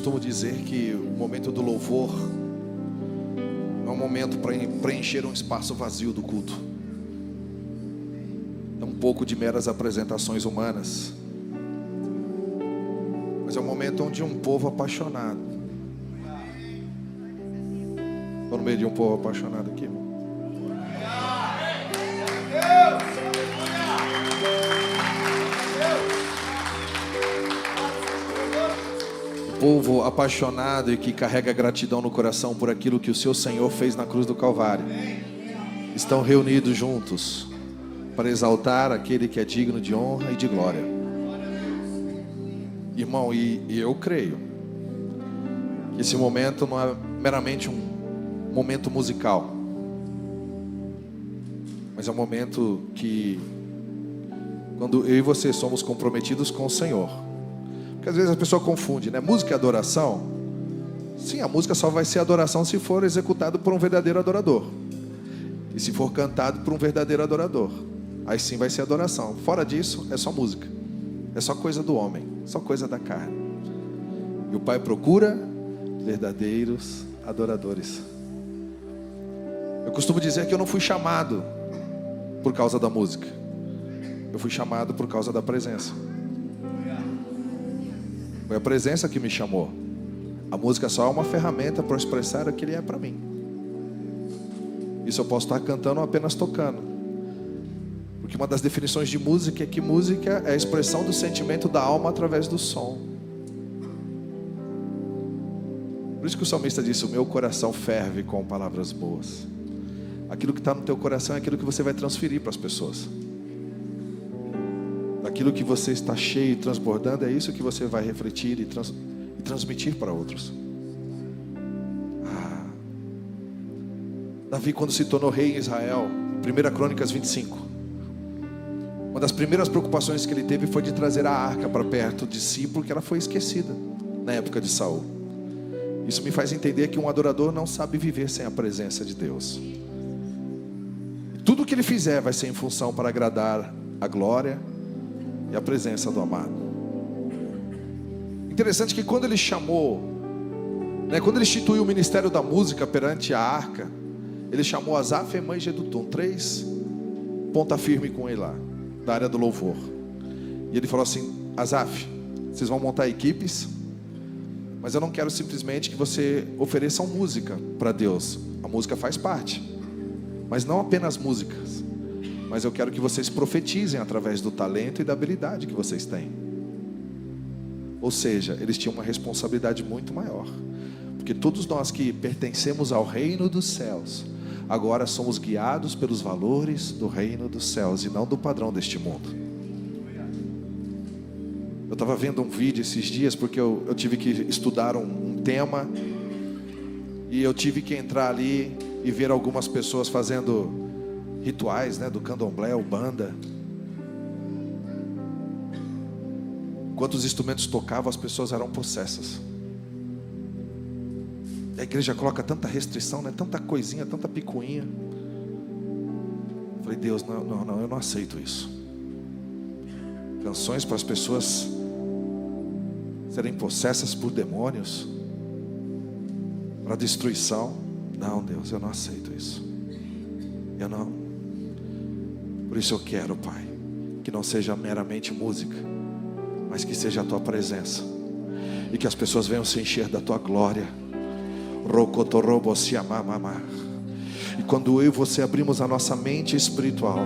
costumo dizer que o momento do louvor é um momento para preencher um espaço vazio do culto. É um pouco de meras apresentações humanas, mas é um momento onde um povo apaixonado. Estou no meio de um povo apaixonado aqui, irmão. Povo apaixonado e que carrega gratidão no coração por aquilo que o seu Senhor fez na cruz do Calvário, estão reunidos juntos para exaltar aquele que é digno de honra e de glória. Irmão, e eu creio que esse momento não é meramente um momento musical, mas é um momento que, quando eu e você somos comprometidos com o Senhor, porque às vezes a pessoa confunde, né? Música e adoração. Sim, a música só vai ser adoração se for executado por um verdadeiro adorador, e se for cantado por um verdadeiro adorador, aí sim vai ser adoração. Fora disso é só música, é só coisa do homem, só coisa da carne. E o Pai procura verdadeiros adoradores. Eu costumo dizer que eu não fui chamado por causa da música, eu fui chamado por causa da presença. Foi a presença que me chamou. A música só é uma ferramenta para expressar o que Ele é para mim. Isso eu posso estar cantando ou apenas tocando, porque uma das definições de música é que música é a expressão do sentimento da alma através do som. Por isso que o salmista disse: o meu coração ferve com palavras boas. Aquilo que está no teu coração é aquilo que você vai transferir para as pessoas. Aquilo que você está cheio e transbordando, é isso que você vai refletir e transmitir para outros. Davi, quando se tornou rei em Israel, 1 Crônicas 25, uma das primeiras preocupações que ele teve foi de trazer a arca para perto de si, porque ela foi esquecida na época de Saul. Isso me faz entender que um adorador não sabe viver sem a presença de Deus. Tudo que ele fizer vai ser em função para agradar a glória e a presença do amado. Interessante que quando ele chamou, quando ele instituiu o ministério da música perante a arca, ele chamou Asaf, Emã e Jedutum, 3 ponta firme com ele lá, da área do louvor. E ele falou assim: Asaf, vocês vão montar equipes, mas eu não quero simplesmente que você ofereçam música para Deus. A música faz parte, mas não apenas músicas, mas eu quero que vocês profetizem através do talento e da habilidade que vocês têm. Ou seja, eles tinham uma responsabilidade muito maior, porque todos nós que pertencemos ao reino dos céus, agora somos guiados pelos valores do reino dos céus e não do padrão deste mundo. Eu estava vendo um vídeo esses dias, porque eu tive que estudar um tema, e eu tive que entrar ali e ver algumas pessoas fazendo rituais, do candomblé ou banda. Enquanto os instrumentos tocavam, as pessoas eram possessas. A igreja coloca tanta restrição, tanta coisinha, tanta picuinha. Eu falei: Deus, não, eu não aceito isso. Canções para as pessoas serem possessas por demônios, para destruição. Não, Deus, eu não aceito isso. Eu não. Por isso eu quero, Pai, que não seja meramente música, mas que seja a Tua presença, e que as pessoas venham se encher da Tua glória. E quando eu e você abrimos a nossa mente espiritual,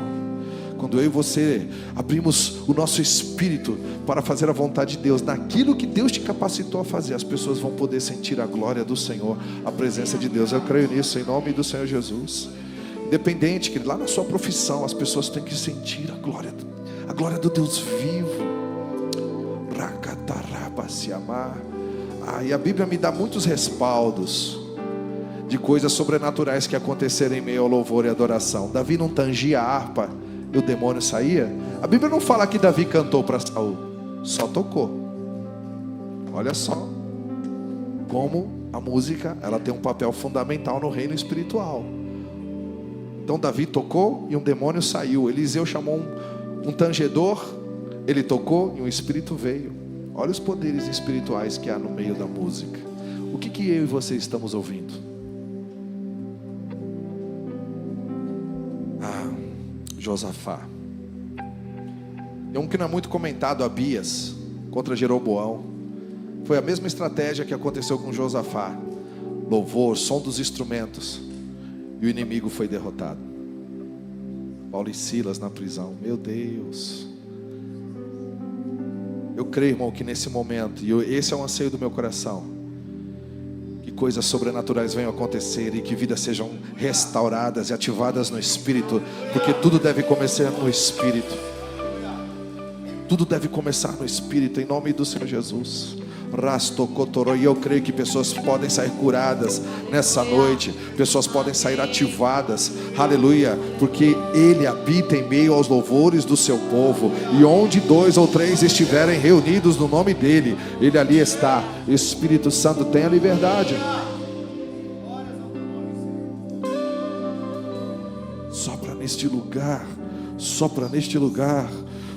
quando eu e você abrimos o nosso espírito para fazer a vontade de Deus, naquilo que Deus te capacitou a fazer, as pessoas vão poder sentir a glória do Senhor, a presença de Deus. Eu creio nisso, em nome do Senhor Jesus. Independente, que lá na sua profissão, as pessoas têm que sentir a glória do Deus vivo. E a Bíblia me dá muitos respaldos de coisas sobrenaturais que aconteceram em meio ao louvor e adoração. Davi não tangia a harpa e o demônio saía. A Bíblia não fala que Davi cantou para Saul, só tocou. Olha só como a música, ela tem um papel fundamental no reino espiritual. Então Davi tocou e um demônio saiu. Eliseu chamou um tangedor, ele tocou e um espírito veio. Olha os poderes espirituais que há no meio da música. O que eu e você estamos ouvindo? Josafá. Tem um que não é muito comentado, Abias, contra Jeroboão. Foi a mesma estratégia que aconteceu com Josafá. Louvor, som dos instrumentos. E o inimigo foi derrotado. Paulo e Silas na prisão. Meu Deus. Eu creio, irmão, que nesse momento, e esse é um anseio do meu coração, que coisas sobrenaturais venham acontecer e que vidas sejam restauradas e ativadas no Espírito, porque tudo deve começar no Espírito. Tudo deve começar no Espírito, em nome do Senhor Jesus. E eu creio que pessoas podem sair curadas nessa noite, pessoas podem sair ativadas, aleluia, porque Ele habita em meio aos louvores do seu povo, e onde 2 ou 3 estiverem reunidos no nome dEle, Ele ali está. Espírito Santo, tenha liberdade. Sopra neste lugar, sopra neste lugar.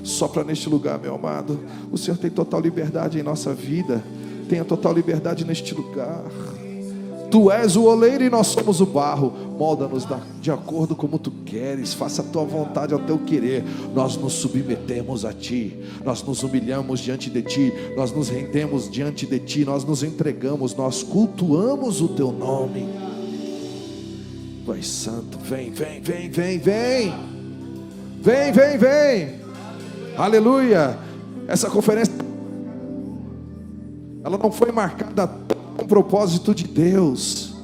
Sopra neste lugar, meu amado. O Senhor tem total liberdade em nossa vida. Tenha total liberdade neste lugar. Tu és o oleiro e nós somos o barro. Molda-nos de acordo como Tu queres. Faça a Tua vontade ao Teu querer. Nós nos submetemos a Ti. Nós nos humilhamos diante de Ti. Nós nos rendemos diante de Ti. Nós nos entregamos. Nós cultuamos o Teu nome. Pai Santo, vem, vem, vem, vem, vem. Vem, vem, vem. Aleluia. Essa conferência, ela não foi marcada com o propósito de Deus.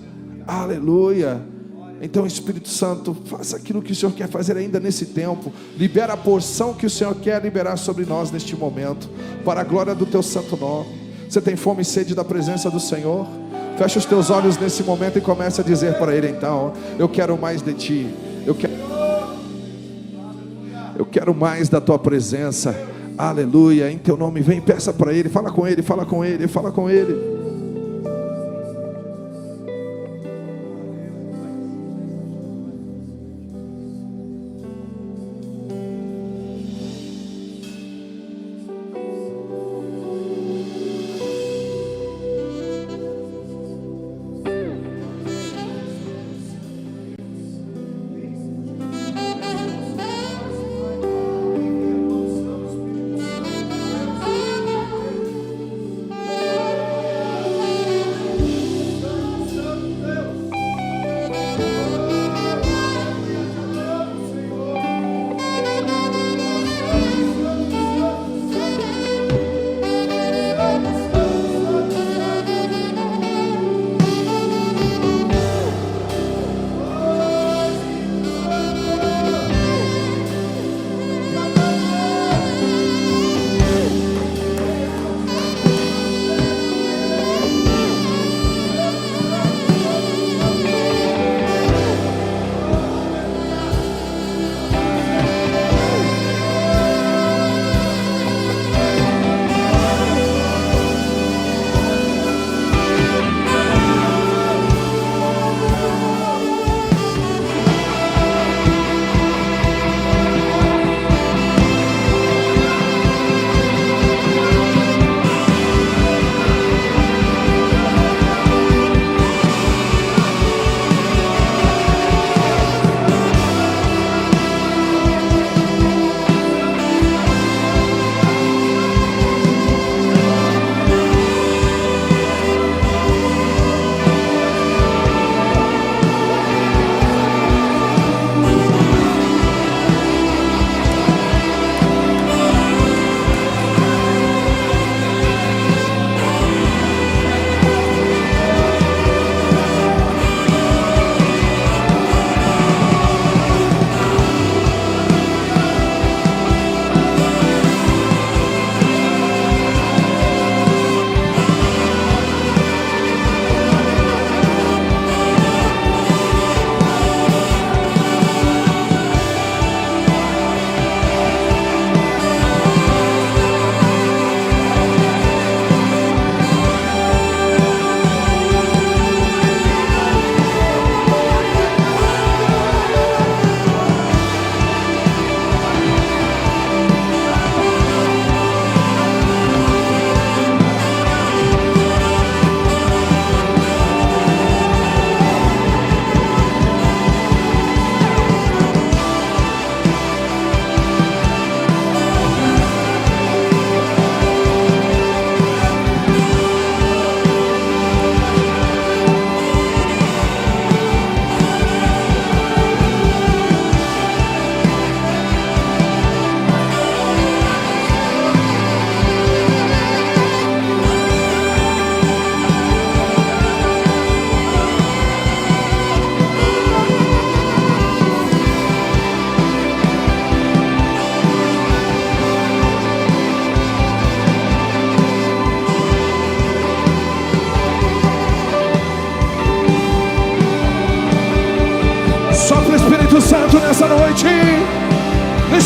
Aleluia. Então, Espírito Santo, faça aquilo que o Senhor quer fazer ainda nesse tempo. Libera a porção que o Senhor quer liberar sobre nós neste momento, para a glória do Teu santo nome. Você tem fome e sede da presença do Senhor? Fecha os teus olhos nesse momento e comece a dizer para Ele então: eu quero mais de Ti. Eu quero mais da Tua presença. Aleluia. Em Teu nome, vem, peça para Ele. Fala com Ele, fala com Ele, fala com Ele.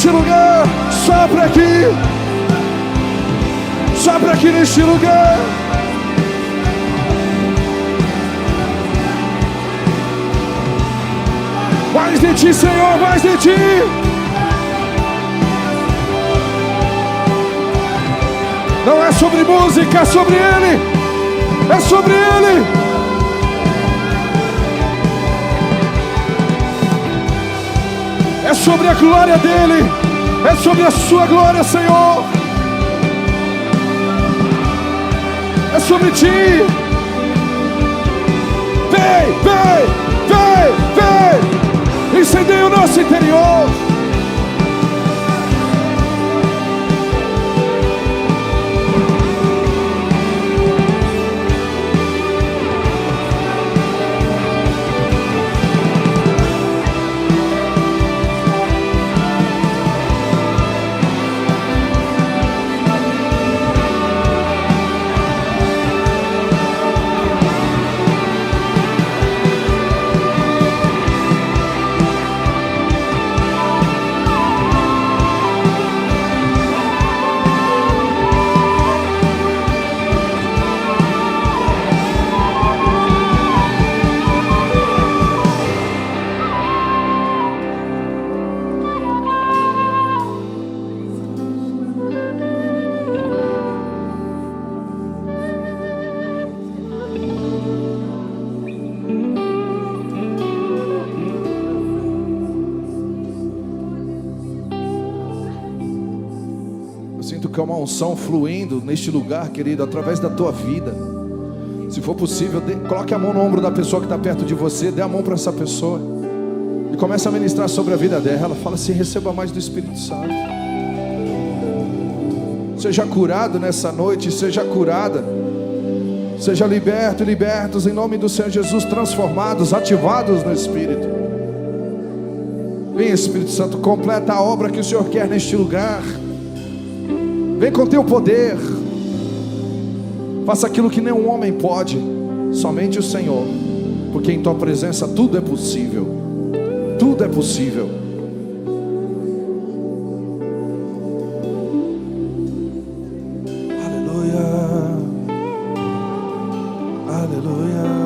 neste lugar. Sopra aqui. Sopra aqui neste lugar. Mais de ti, Senhor, mais de ti. Não é sobre música, é sobre Ele. É sobre Ele. É sobre a glória dEle. É sobre a sua glória, Senhor. É sobre ti. Vem, vem, vem, vem. Incendeia o nosso interior. Que é uma unção fluindo neste lugar, querido, através da tua vida. Se for possível, coloque a mão no ombro da pessoa que está perto de você, dê a mão para essa pessoa e comece a ministrar sobre a vida dela. Ela fala assim: receba mais do Espírito Santo. Seja curado nessa noite, seja curada, seja liberto e libertos em nome do Senhor Jesus, transformados, ativados no Espírito. Vem, Espírito Santo, completa a obra que o Senhor quer neste lugar. Vem com teu poder. Faça aquilo que nenhum homem pode, somente o Senhor, porque em tua presença tudo é possível. Tudo é possível. Aleluia. Aleluia.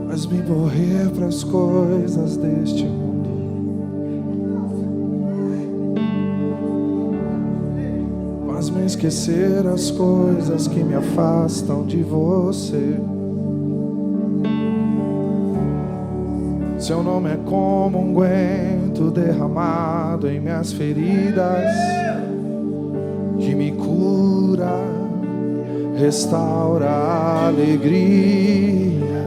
Faz-me morrer para as coisas deste mundo esquecer as coisas que me afastam de você. Seu nome é como unguento derramado em minhas feridas, que me cura, restaura a alegria.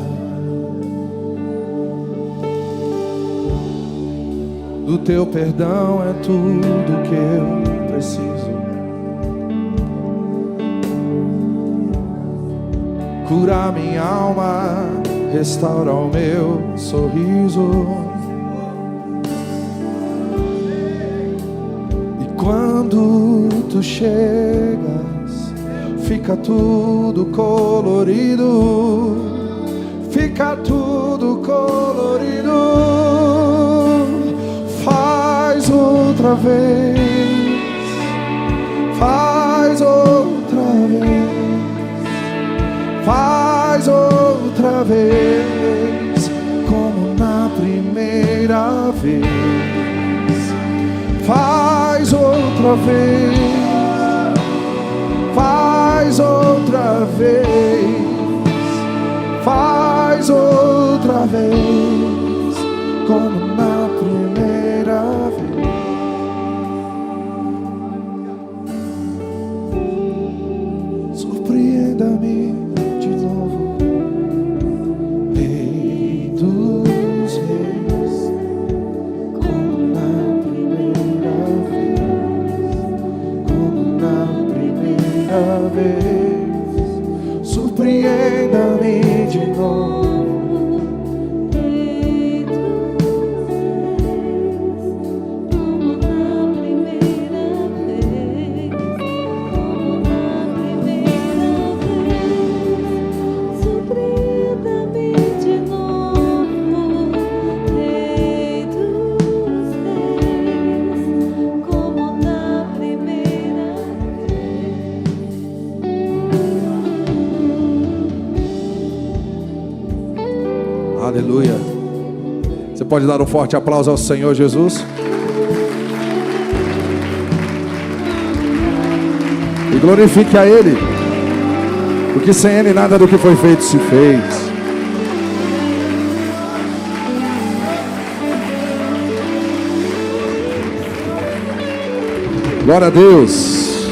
Do teu perdão é tudo que eu preciso. Cura minha alma, restaura o meu sorriso. E quando tu chegas, fica tudo colorido. Fica tudo colorido. Faz outra vez. Faz outra vez. Faz outra vez, como na primeira vez. Faz outra vez. Faz outra vez. Faz outra vez, como na primeira vez. Surpreenda-me de novo, Rei dos Reis, como na primeira vez, como na primeira vez. Surpreenda-me de novo. Aleluia. Você pode dar um forte aplauso ao Senhor Jesus? E glorifique a Ele, porque sem Ele nada do que foi feito se fez. Glória a Deus.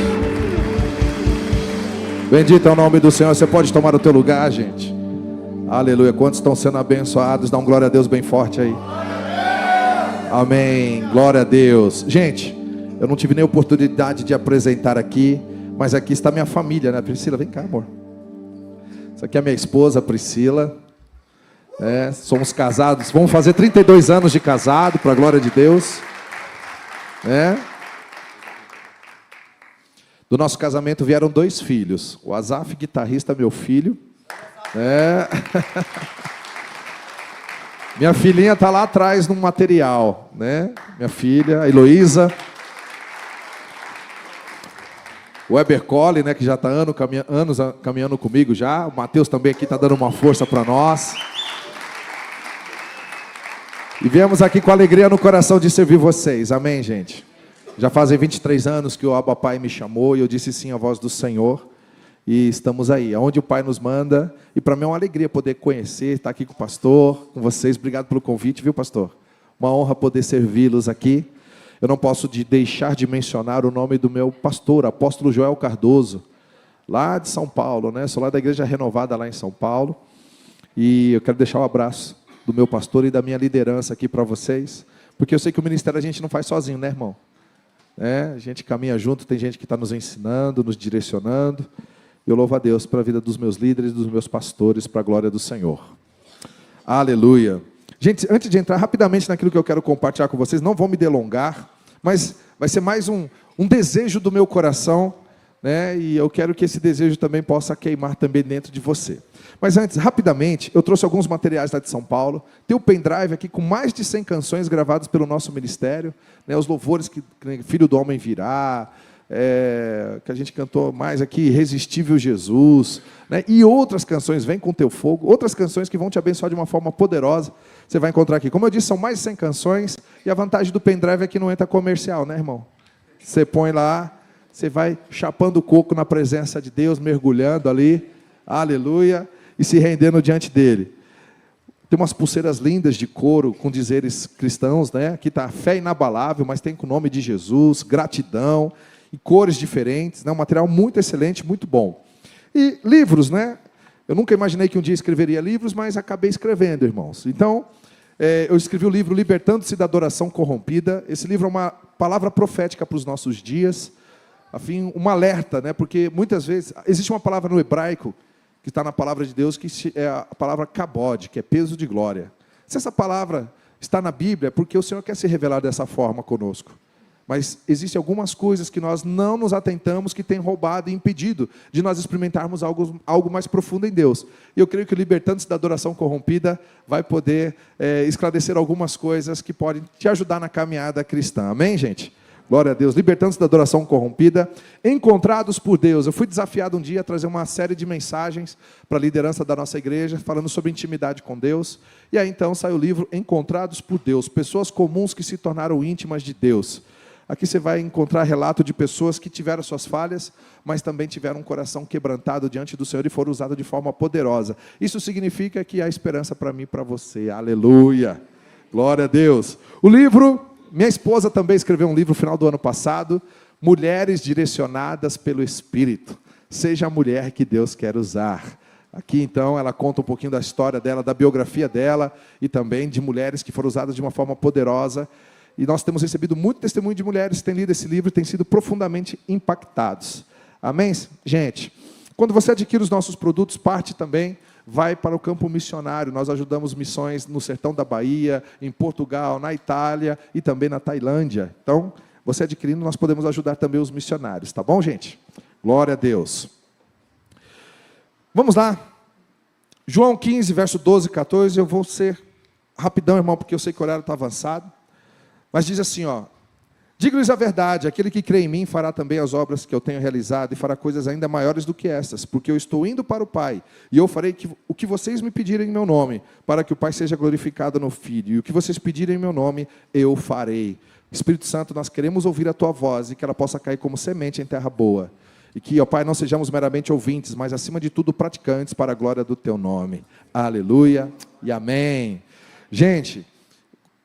Bendito é o nome do Senhor. Você pode tomar o teu lugar, gente. Aleluia. Quantos estão sendo abençoados? Dá um glória a Deus bem forte aí. Amém. Glória a Deus. Gente, eu não tive nem oportunidade de apresentar aqui, mas aqui está minha família, né? Priscila, vem cá, amor. Essa aqui é a minha esposa, Priscila. Somos casados. Vamos fazer 32 anos de casado, para a glória de Deus. Do nosso casamento vieram 2 filhos. O Azaf, guitarrista, meu filho. Minha filhinha está lá atrás no material, né? Minha filha, a Heloísa. O Weber Cole, né, que já está anos caminhando comigo já. O Matheus também aqui está dando uma força para nós. E viemos aqui com alegria no coração de servir vocês. Amém, gente? Já fazem 23 anos que o Abba Pai me chamou e eu disse sim à voz do Senhor. E estamos aí, aonde o Pai nos manda. E para mim é uma alegria poder conhecer, estar aqui com o pastor, com vocês. Obrigado pelo convite, viu, pastor? Uma honra poder servi-los aqui. Eu não posso deixar de mencionar o nome do meu pastor, apóstolo Joel Cardoso, lá de São Paulo, né? Sou lá da Igreja Renovada, lá em São Paulo. E eu quero deixar um abraço do meu pastor e da minha liderança aqui para vocês. Porque eu sei que o ministério a gente não faz sozinho, né, irmão? A gente caminha junto, tem gente que está nos ensinando, nos direcionando. Eu louvo a Deus pela vida dos meus líderes, dos meus pastores, para a glória do Senhor. Aleluia. Gente, antes de entrar rapidamente naquilo que eu quero compartilhar com vocês, não vou me delongar, mas vai ser mais um desejo do meu coração, né? E eu quero que esse desejo também possa queimar também dentro de você. Mas antes, rapidamente, eu trouxe alguns materiais lá de São Paulo. Tem o pendrive aqui com mais de 100 canções gravadas pelo nosso ministério, né? Os louvores que Filho do Homem Virá, que a gente cantou mais aqui, Irresistível Jesus, né? E outras canções, Vem com Teu Fogo, outras canções que vão te abençoar de uma forma poderosa, você vai encontrar aqui. Como eu disse, são mais de 100 canções, e a vantagem do pendrive é que não entra comercial, né, irmão? Você põe lá, Você vai chapando o coco na presença de Deus, mergulhando ali, aleluia, e se rendendo diante dele. Tem umas pulseiras lindas de couro com dizeres cristãos, né? Aqui está fé inabalável, mas tem com o nome de Jesus, gratidão, e cores diferentes, né? Um material muito excelente, muito bom. E livros, né? Eu nunca imaginei que um dia escreveria livros, mas acabei escrevendo, irmãos. Então, eu escrevi o livro Libertando-se da Adoração Corrompida. Esse livro é uma palavra profética para os nossos dias, afim, um alerta, né? Porque muitas vezes, existe uma palavra no hebraico, que está na palavra de Deus, que é a palavra kabod, que é peso de glória. Se essa palavra está na Bíblia, é porque o Senhor quer se revelar dessa forma conosco. Mas existem algumas coisas que nós não nos atentamos, que têm roubado e impedido de nós experimentarmos algo mais profundo em Deus. E eu creio que o Libertando-se da Adoração Corrompida vai poder esclarecer algumas coisas que podem te ajudar na caminhada cristã. Amém, gente? Glória a Deus. Libertando-se da adoração corrompida. Encontrados por Deus. Eu fui desafiado um dia a trazer uma série de mensagens para a liderança da nossa igreja, falando sobre intimidade com Deus. E aí então saiu o livro Encontrados por Deus. Pessoas comuns que se tornaram íntimas de Deus. Aqui você vai encontrar relato de pessoas que tiveram suas falhas, mas também tiveram um coração quebrantado diante do Senhor e foram usados de forma poderosa. Isso significa que há esperança para mim e para você. Aleluia. Glória a Deus. O livro... Minha esposa também escreveu um livro no final do ano passado, Mulheres Direcionadas pelo Espírito. Seja a mulher que Deus quer usar. Aqui, então, ela conta um pouquinho da história dela, da biografia dela, e também de mulheres que foram usadas de uma forma poderosa. E nós temos recebido muito testemunho de mulheres que têm lido esse livro e têm sido profundamente impactados. Amém? Gente, quando você adquire os nossos produtos, parte também... vai para o campo missionário. Nós ajudamos missões no sertão da Bahia, em Portugal, na Itália e também na Tailândia. Então, você adquirindo, nós podemos ajudar também os missionários. Tá bom, gente? Glória a Deus. Vamos lá. João 15, verso 12 e 14. Eu vou ser rapidão, irmão, porque eu sei que o horário está avançado. Mas diz assim, ó. Digo-lhes a verdade, aquele que crê em mim fará também as obras que eu tenho realizado e fará coisas ainda maiores do que estas, porque eu estou indo para o Pai, e eu farei o que vocês me pedirem em meu nome, para que o Pai seja glorificado no Filho, e o que vocês pedirem em meu nome, eu farei. Espírito Santo, nós queremos ouvir a Tua voz, e que ela possa cair como semente em terra boa, e que, ó Pai, não sejamos meramente ouvintes, mas acima de tudo praticantes para a glória do Teu nome. Aleluia e amém. Gente,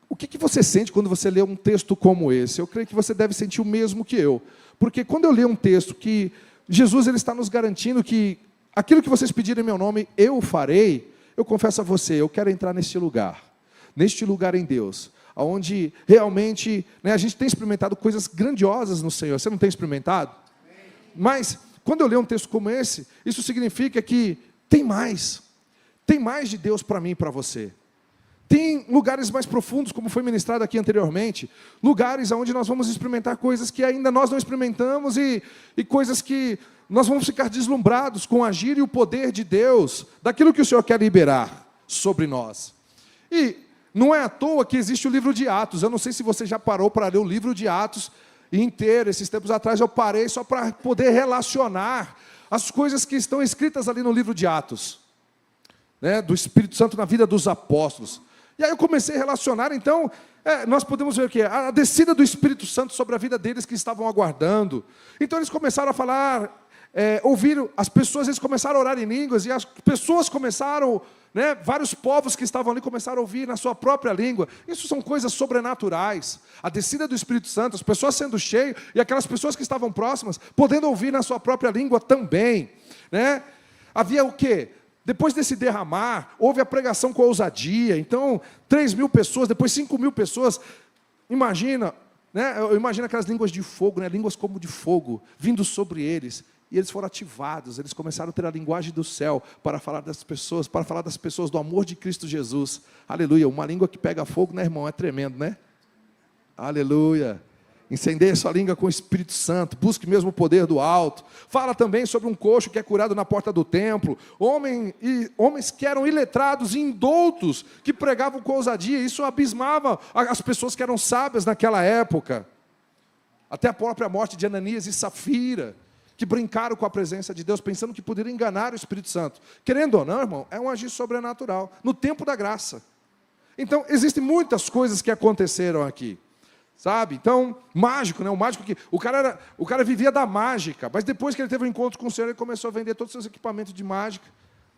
o que você sente quando você lê um texto como esse? Eu creio que você deve sentir o mesmo que eu. Porque quando eu leio um texto que Jesus ele está nos garantindo que aquilo que vocês pedirem em meu nome, eu farei, eu confesso a você, eu quero entrar neste lugar em Deus, onde realmente a gente tem experimentado coisas grandiosas no Senhor. Você não tem experimentado? Mas, quando eu leio um texto como esse, isso significa que tem mais de Deus para mim e para você. Tem lugares mais profundos, como foi ministrado aqui anteriormente, lugares onde nós vamos experimentar coisas que ainda nós não experimentamos e coisas que nós vamos ficar deslumbrados com o agir e o poder de Deus, daquilo que o Senhor quer liberar sobre nós. E não é à toa que existe o livro de Atos. Eu não sei se você já parou para ler o livro de Atos inteiro. Esses tempos atrás eu parei só para poder relacionar as coisas que estão escritas ali no livro de Atos, né, do Espírito Santo na vida dos apóstolos. E aí eu comecei a relacionar, então, nós podemos ver o quê? A descida do Espírito Santo sobre a vida deles que estavam aguardando. Então eles começaram a falar, ouviram, as pessoas, eles começaram a orar em línguas, e as pessoas começaram, vários povos que estavam ali começaram a ouvir na sua própria língua. Isso são coisas sobrenaturais. A descida do Espírito Santo, as pessoas sendo cheias, e aquelas pessoas que estavam próximas, podendo ouvir na sua própria língua também. Havia o quê? Depois desse derramar, houve a pregação com ousadia. Então, 3.000 pessoas, depois 5.000 pessoas. Imagina, eu imagino aquelas línguas de fogo, línguas como de fogo, vindo sobre eles. E eles foram ativados, eles começaram a ter a linguagem do céu para falar das pessoas do amor de Cristo Jesus. Aleluia, uma língua que pega fogo, irmão? É tremendo, né? Aleluia. Incendeie sua língua com o Espírito Santo, busque mesmo o poder do alto. Fala também sobre um coxo que é curado na porta do templo, homens que eram iletrados e indoutos, que pregavam com ousadia. Isso abismava as pessoas que eram sábias naquela época. Até a própria morte de Ananias e Safira, que brincaram com a presença de Deus, pensando que poderiam enganar o Espírito Santo. Querendo ou não, irmão, é um agir sobrenatural, no tempo da graça. Então, existem muitas coisas que aconteceram aqui. Sabe? Então, mágico, né? O mágico que o cara vivia da mágica, mas depois que ele teve um encontro com o Senhor, ele começou a vender todos os seus equipamentos de mágica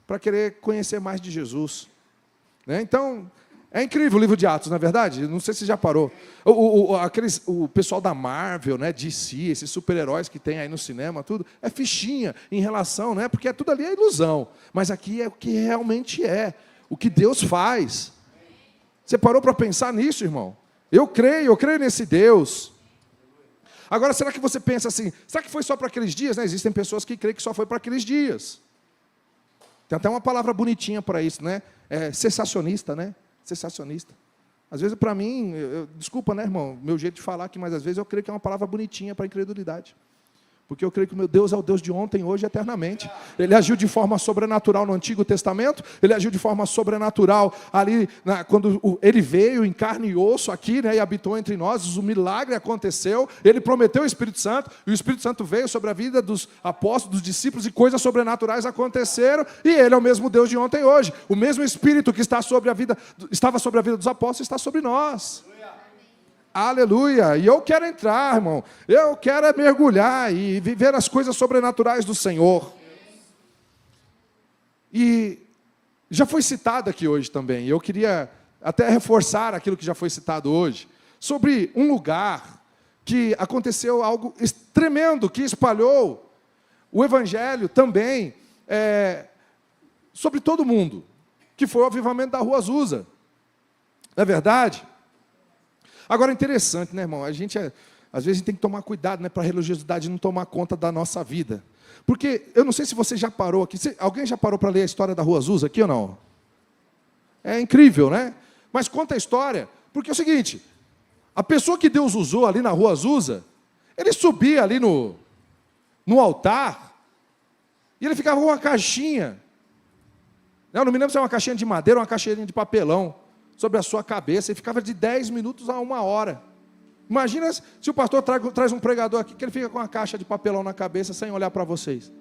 para querer conhecer mais de Jesus. Né? Então, é incrível o livro de Atos, não é verdade? Não sei se já parou. O pessoal da Marvel, né, DC, esses super-heróis que tem aí no cinema, tudo, é fichinha em relação, né? Porque tudo ali é ilusão. Mas aqui é o que realmente é, o que Deus faz. Você parou para pensar nisso, irmão? Eu creio nesse Deus. Agora, será que você pensa assim, será que foi só para aqueles dias? Né? Existem pessoas que creem que só foi para aqueles dias. Tem até uma palavra bonitinha para isso, né? É cessacionista, né? Cessacionista. Às vezes, para mim, desculpa, né, irmão, meu jeito de falar aqui, mas às vezes eu creio que é uma palavra bonitinha para a incredulidade. Porque eu creio que o meu Deus é o Deus de ontem, hoje e eternamente. Ele agiu de forma sobrenatural no Antigo Testamento, ele agiu de forma sobrenatural ali, quando ele veio em carne e osso aqui, né, e habitou entre nós, o milagre aconteceu, ele prometeu o Espírito Santo, e o Espírito Santo veio sobre a vida dos apóstolos, dos discípulos, e coisas sobrenaturais aconteceram, e ele é o mesmo Deus de ontem e hoje. O mesmo Espírito que estava sobre a vida dos apóstolos está sobre nós. Aleluia, e eu quero entrar, irmão, eu quero mergulhar e viver as coisas sobrenaturais do Senhor. E já foi citado aqui hoje também, eu queria até reforçar aquilo que já foi citado hoje, sobre um lugar que aconteceu algo tremendo, que espalhou o Evangelho também, sobre todo mundo, que foi o avivamento da Rua Azusa. Não é verdade? Agora, interessante, né, irmão? Às vezes a gente tem que tomar cuidado, né, para a religiosidade não tomar conta da nossa vida. Porque, eu não sei se você já parou aqui, alguém já parou para ler a história da Rua Azusa aqui ou não? É incrível, né? Mas conta a história, porque é o seguinte, a pessoa que Deus usou ali na Rua Azusa, ele subia ali no altar, e ele ficava com uma caixinha, eu não me lembro se é uma caixinha de madeira ou uma caixinha de papelão, sobre a sua cabeça, e ficava de 10 minutos a 1 hora. Imagina se o pastor traz um pregador aqui, que ele fica com uma caixa de papelão na cabeça, sem olhar para vocês.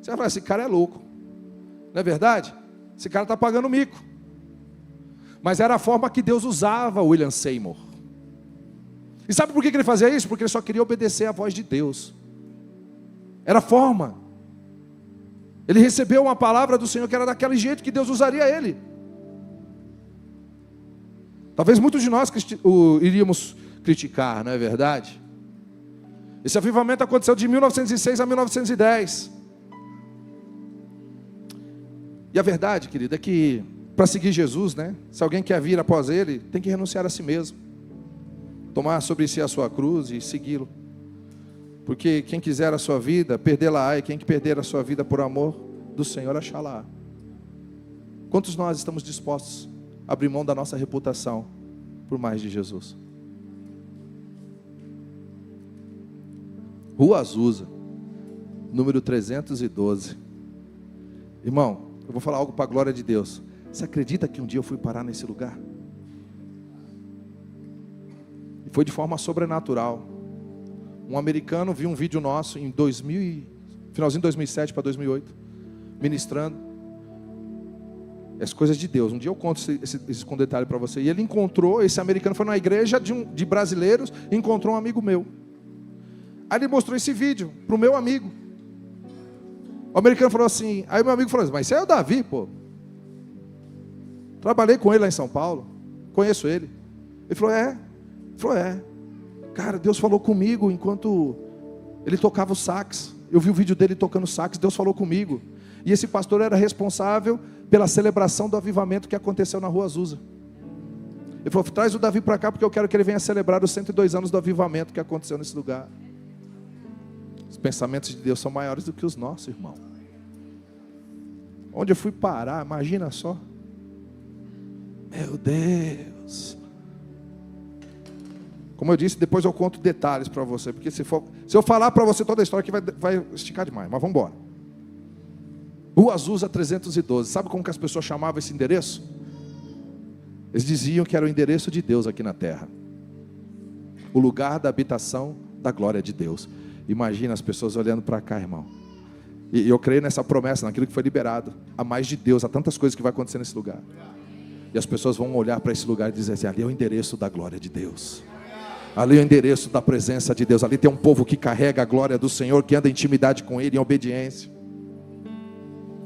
Você vai falar, esse cara é louco. Não é verdade? Esse cara está pagando mico. Mas era a forma que Deus usava o William Seymour. E sabe por que ele fazia isso? Porque ele só queria obedecer à voz de Deus. Era a forma. Ele recebeu uma palavra do Senhor que era daquele jeito que Deus usaria ele. Talvez muitos de nós iríamos criticar, não é verdade? Esse avivamento aconteceu de 1906 a 1910. E a verdade, querido, é que para seguir Jesus, né, se alguém quer vir após ele, tem que renunciar a si mesmo. Tomar sobre si a sua cruz e segui-lo. Porque quem quiser a sua vida, perdê-la-á, e quem perder a sua vida por amor do Senhor, achá-la-á. Quantos nós estamos dispostos a abrir mão da nossa reputação por mais de Jesus? Rua Azusa, número 312. Irmão, eu vou falar algo para a glória de Deus. Você acredita que um dia eu fui parar nesse lugar? E foi de forma sobrenatural. Um americano viu um vídeo nosso em finalzinho de 2007 para 2008, ministrando as coisas de Deus. Um dia eu conto esse com detalhe para você. E ele encontrou, esse americano foi numa igreja de brasileiros, e encontrou um amigo meu. Aí ele mostrou esse vídeo para o meu amigo. O americano falou assim, aí meu amigo falou assim, mas esse é o Davi, pô. Trabalhei com ele lá em São Paulo, conheço ele. Ele falou, é. Ele falou, é. Cara, Deus falou comigo enquanto ele tocava o sax. Eu vi o vídeo dele tocando sax, Deus falou comigo. E esse pastor era responsável pela celebração do avivamento que aconteceu na Rua Azusa. Ele falou, traz o Davi para cá, porque eu quero que ele venha celebrar os 102 anos do avivamento que aconteceu nesse lugar. Os pensamentos de Deus são maiores do que os nossos, irmão. Onde eu fui parar, imagina só. Meu Deus. Como eu disse, depois eu conto detalhes para você, porque se eu falar para você toda a história aqui vai esticar demais, mas vamos embora. Rua Azusa 312, sabe como que as pessoas chamavam esse endereço? Eles diziam que era o endereço de Deus aqui na terra. O lugar da habitação da glória de Deus. Imagina as pessoas olhando para cá, irmão. E eu creio nessa promessa, naquilo que foi liberado. Há mais de Deus, há tantas coisas que vai acontecer nesse lugar. E as pessoas vão olhar para esse lugar e dizer assim, ali é o endereço da glória de Deus. Ali é o endereço da presença de Deus. Ali tem um povo que carrega a glória do Senhor, que anda em intimidade com Ele, em obediência.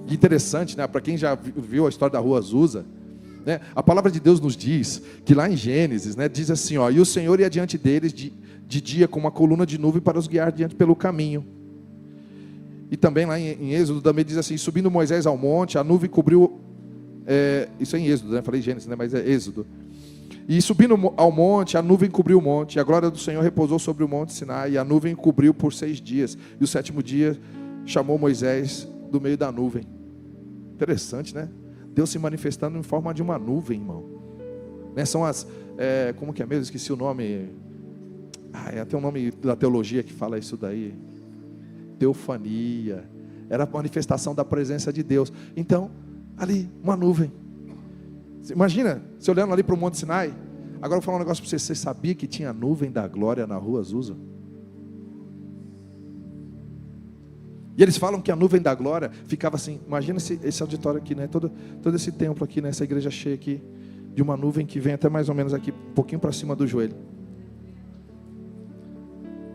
E interessante, né? Para quem já viu a história da Rua Azusa, né? A palavra de Deus nos diz que lá em Gênesis, né, diz assim, ó, e o Senhor ia diante deles de dia com uma coluna de nuvem para os guiar diante pelo caminho. E também lá em Êxodo também diz assim, subindo Moisés ao monte, a nuvem cobriu, isso é em Êxodo, né? Falei Gênesis, né? Mas é Êxodo. E subindo ao monte, a nuvem cobriu o monte, e a glória do Senhor repousou sobre o monte Sinai, e a nuvem cobriu por 6 dias, e o 7º dia chamou Moisés do meio da nuvem. Interessante, né? Deus se manifestando em forma de uma nuvem, irmão. Né? São as, como que é mesmo? Esqueci o nome. Tem um nome da teologia que fala isso daí. Teofania. Era a manifestação da presença de Deus. Então, ali, uma nuvem. Imagina, você olhando ali para o Monte Sinai. Agora eu vou falar um negócio para você. Você sabia que tinha nuvem da glória na Rua Azusa? E eles falam que a nuvem da glória ficava assim. Imagina esse auditório aqui, né? Todo esse templo aqui, né? Essa igreja cheia aqui. De uma nuvem que vem até mais ou menos aqui, um pouquinho para cima do joelho.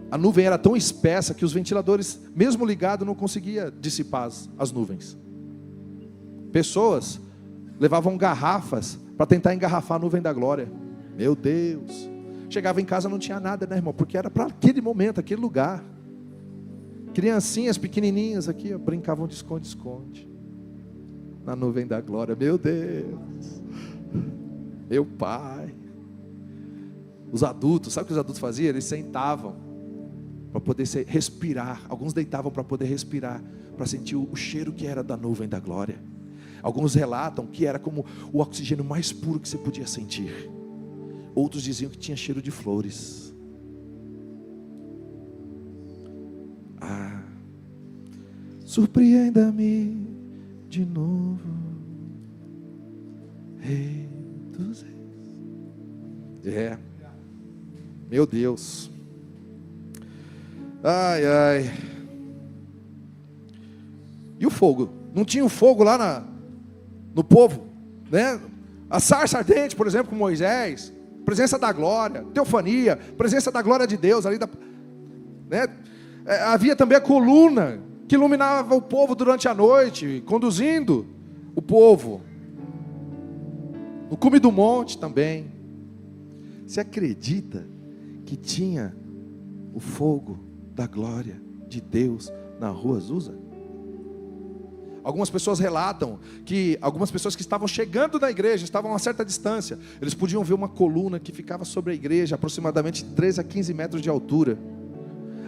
A nuvem era tão espessa que os ventiladores, mesmo ligados, não conseguiam dissipar as nuvens. Pessoas levavam garrafas para tentar engarrafar a nuvem da glória. Meu Deus. Chegava em casa, não tinha nada, né, irmão? Porque era para aquele momento, aquele lugar. Criancinhas pequenininhas aqui, ó, brincavam de esconde-esconde na nuvem da glória. Meu Deus. Meu Pai. Os adultos, sabe o que os adultos faziam? Eles sentavam para poder respirar. Alguns deitavam para poder respirar, para sentir o cheiro que era da nuvem da glória. Alguns relatam que era como o oxigênio mais puro que você podia sentir. Outros diziam que tinha cheiro de flores. Surpreenda-me de novo, Rei dos Reis. Meu Deus. Ai, ai. E o fogo? Não tinha o fogo lá no povo, né? A sarça ardente, por exemplo, com Moisés, presença da glória, teofania, presença da glória de Deus ali, né? Havia também a coluna que iluminava o povo durante a noite, conduzindo o povo. No cume do monte também. Você acredita que tinha o fogo da glória de Deus na Rua Azusa? Algumas pessoas relatam que algumas pessoas que estavam chegando na igreja, estavam a uma certa distância, eles podiam ver uma coluna que ficava sobre a igreja, aproximadamente 13 a 15 metros de altura.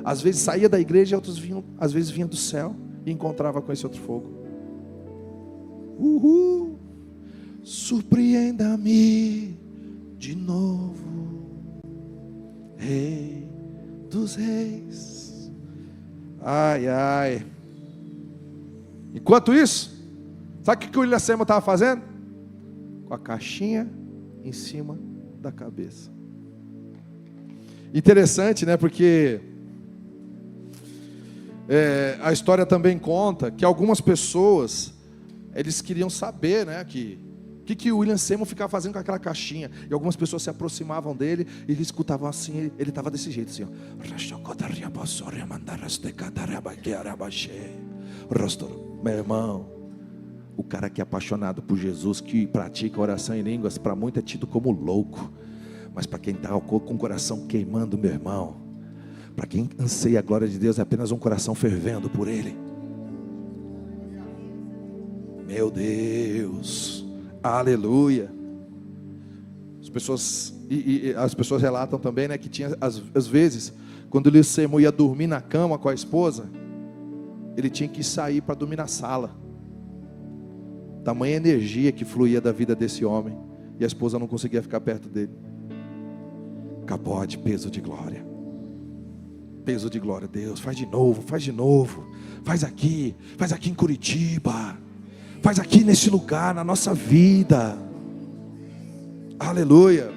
Às vezes saía da igreja e outros vinham, às vezes vinha do céu e encontrava com esse outro fogo. Surpreenda-me de novo, Rei dos Reis. Ai, ai. Enquanto isso, sabe o que o William Seymour estava fazendo? Com a caixinha em cima da cabeça. Interessante, né? Porque a história também conta que algumas pessoas, eles queriam saber, né, que o William Seymour ficava fazendo com aquela caixinha. E algumas pessoas se aproximavam dele e eles escutavam assim, ele estava desse jeito assim, ó. Meu irmão, o cara que é apaixonado por Jesus, que pratica oração em línguas, para muito é tido como louco. Mas para quem está com o coração queimando, meu irmão, para quem anseia a glória de Deus, é apenas um coração fervendo por Ele. Meu Deus, aleluia. As pessoas relatam também, né, que tinha às vezes, quando o William Seymour ia dormir na cama com a esposa, ele tinha que sair para dormir na sala. Tamanha energia que fluía da vida desse homem, e a esposa não conseguia ficar perto dele. Capote, peso de glória. Peso de glória, Deus, faz de novo, faz aqui em Curitiba, faz aqui nesse lugar, na nossa vida, aleluia.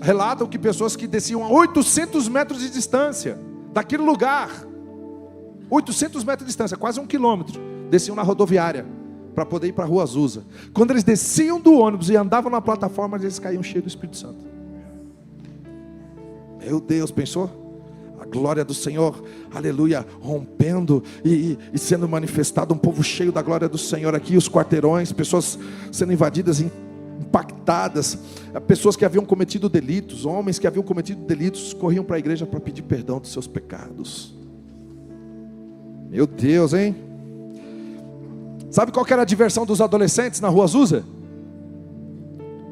Relatam que pessoas que desciam a 800 metros de distância daquele lugar, 800 metros de distância, quase 1 quilômetro, desciam na rodoviária, para poder ir para a Rua Azusa. Quando eles desciam do ônibus e andavam na plataforma, eles caíam cheios do Espírito Santo. Meu Deus, pensou? A glória do Senhor, aleluia, rompendo e sendo manifestado, um povo cheio da glória do Senhor aqui, os quarteirões, pessoas sendo invadidas, impactadas, pessoas que haviam cometido delitos, homens que haviam cometido delitos, corriam para a igreja para pedir perdão dos seus pecados. Meu Deus, hein? Sabe qual que era a diversão dos adolescentes na Rua Azusa?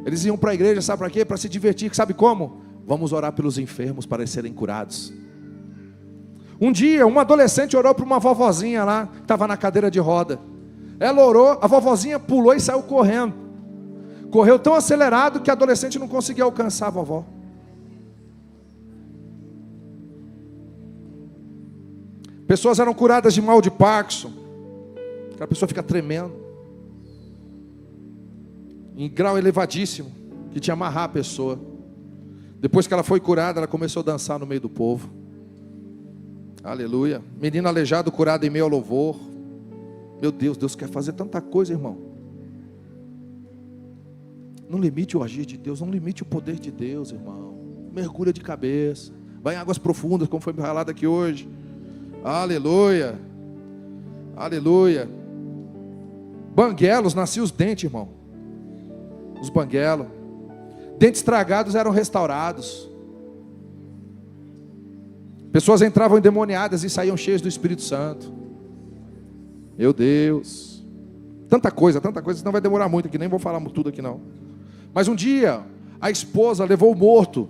Eles iam para a igreja, sabe para quê? Para se divertir, sabe como? Vamos orar pelos enfermos para serem curados. Um dia, uma adolescente orou para uma vovozinha lá, que estava na cadeira de roda. Ela orou, a vovozinha pulou e saiu correndo. Correu tão acelerado que a adolescente não conseguia alcançar a vovó. Pessoas eram curadas de mal de Parkinson. Aquela pessoa fica tremendo, em grau elevadíssimo, que tinha amarrar a pessoa. Depois que ela foi curada, ela começou a dançar no meio do povo. Aleluia. Menino aleijado curado em meio ao louvor. Meu Deus, Deus quer fazer tanta coisa, irmão. Não limite o agir de Deus, não limite o poder de Deus, irmão. Mergulha de cabeça, vai em águas profundas, como foi falado aqui hoje. Aleluia. Aleluia. Banguelos, nasciam os dentes, irmão. Os banguelos. Dentes estragados eram restaurados. Pessoas entravam endemoniadas e saíam cheias do Espírito Santo. Meu Deus. Tanta coisa, não vai demorar muito aqui, nem vou falar tudo aqui não. Mas um dia, a esposa levou o morto.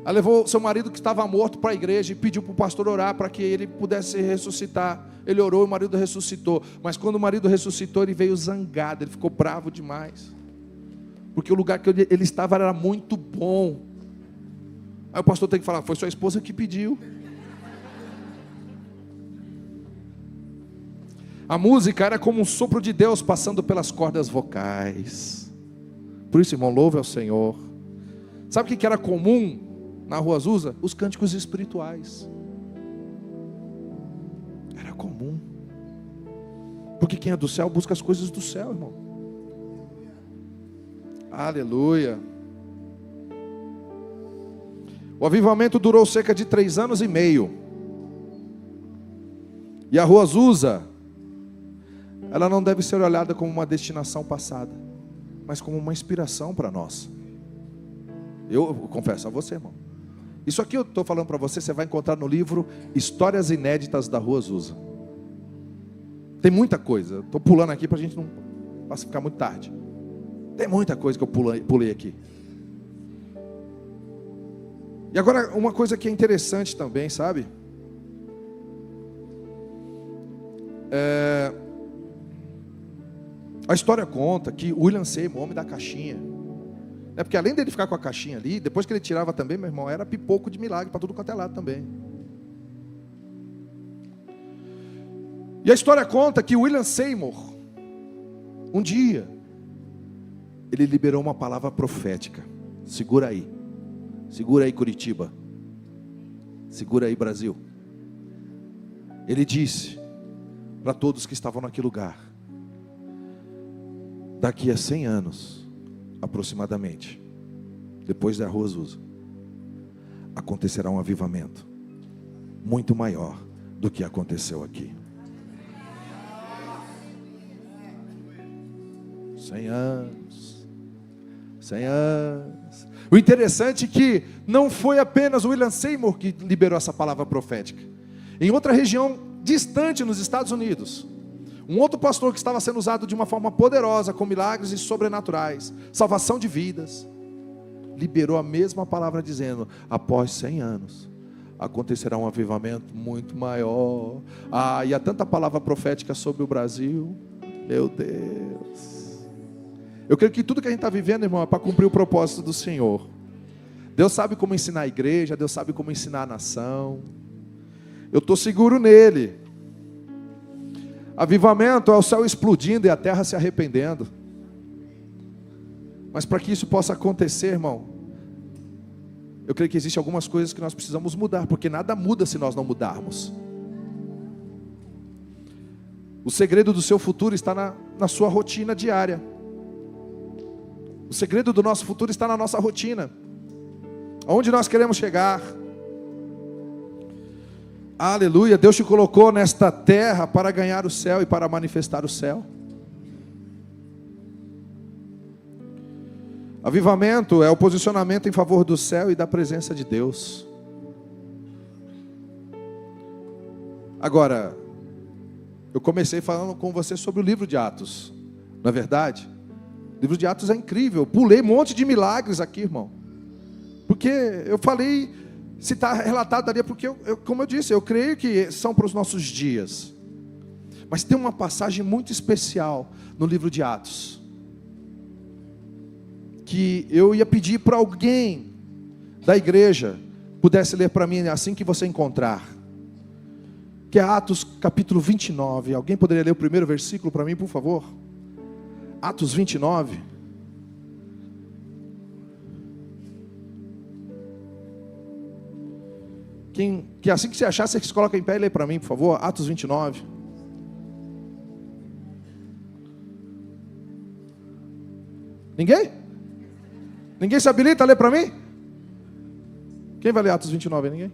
Ela levou seu marido que estava morto para a igreja e pediu para o pastor orar para que ele pudesse ressuscitar. Ele orou e o marido ressuscitou. Mas quando o marido ressuscitou, ele veio zangado, ele ficou bravo demais. Porque o lugar que ele estava era muito bom. Aí o pastor tem que falar, foi sua esposa que pediu. A música era como um sopro de Deus passando pelas cordas vocais. Por isso, irmão, louve ao Senhor. Sabe o que era comum na Rua Azusa? Os cânticos espirituais. Era comum. Porque quem é do céu busca as coisas do céu, irmão. Aleluia. O avivamento durou cerca de 3 anos e meio. E a Rua Azusa, ela não deve ser olhada como uma destinação passada, mas como uma inspiração para nós. Eu confesso a você, irmão. Isso aqui eu estou falando para você, você vai encontrar no livro Histórias Inéditas da Rua Azusa. Tem muita coisa. Estou pulando aqui para a gente não ficar muito tarde. Tem muita coisa que eu pulei aqui. E agora, uma coisa que é interessante também, sabe? A história conta que William Seymour, o homem da caixinha, porque além dele ficar com a caixinha ali, depois que ele tirava também, meu irmão, era pipoco de milagre para tudo quanto é lado também. E a história conta que William Seymour, um dia, ele liberou uma palavra profética. Segura aí Curitiba, segura aí Brasil. Ele disse para todos que estavam naquele lugar: daqui a 100 anos, aproximadamente, depois da Rua Azusa, acontecerá um avivamento muito maior do que aconteceu aqui. 100 anos. 100 anos. O interessante é que não foi apenas o William Seymour que liberou essa palavra profética. Em outra região distante nos Estados Unidos, um outro pastor que estava sendo usado de uma forma poderosa, com milagres e sobrenaturais, salvação de vidas, liberou a mesma palavra dizendo: após 100 anos, acontecerá um avivamento muito maior. E há tanta palavra profética sobre o Brasil. Meu Deus. Eu creio que tudo que a gente está vivendo, irmão, é para cumprir o propósito do Senhor. Deus sabe como ensinar a igreja, Deus sabe como ensinar a nação. Eu estou seguro nele. Avivamento é o céu explodindo e a terra se arrependendo. Mas para que isso possa acontecer, irmão, eu creio que existem algumas coisas que nós precisamos mudar, porque nada muda se nós não mudarmos. O segredo do seu futuro está na sua rotina diária. O segredo do nosso futuro está na nossa rotina. Aonde nós queremos chegar? Aleluia, Deus te colocou nesta terra para ganhar o céu e para manifestar o céu. Avivamento é o posicionamento em favor do céu e da presença de Deus. Agora, eu comecei falando com você sobre o livro de Atos, não é verdade? O livro de Atos é incrível, eu pulei um monte de milagres aqui, irmão. Porque eu falei, se está relatado ali, porque como eu disse, eu creio que são para os nossos dias. Mas tem uma passagem muito especial no livro de Atos, que eu ia pedir para alguém da igreja pudesse ler para mim assim que você encontrar. Que é Atos capítulo 29. Alguém poderia ler o primeiro versículo para mim, por favor? Atos 29. Que assim que você achar, você se coloca em pé e lê para mim, por favor. Atos 29. Ninguém? Ninguém se habilita a ler para mim? Quem vai ler Atos 29? Ninguém?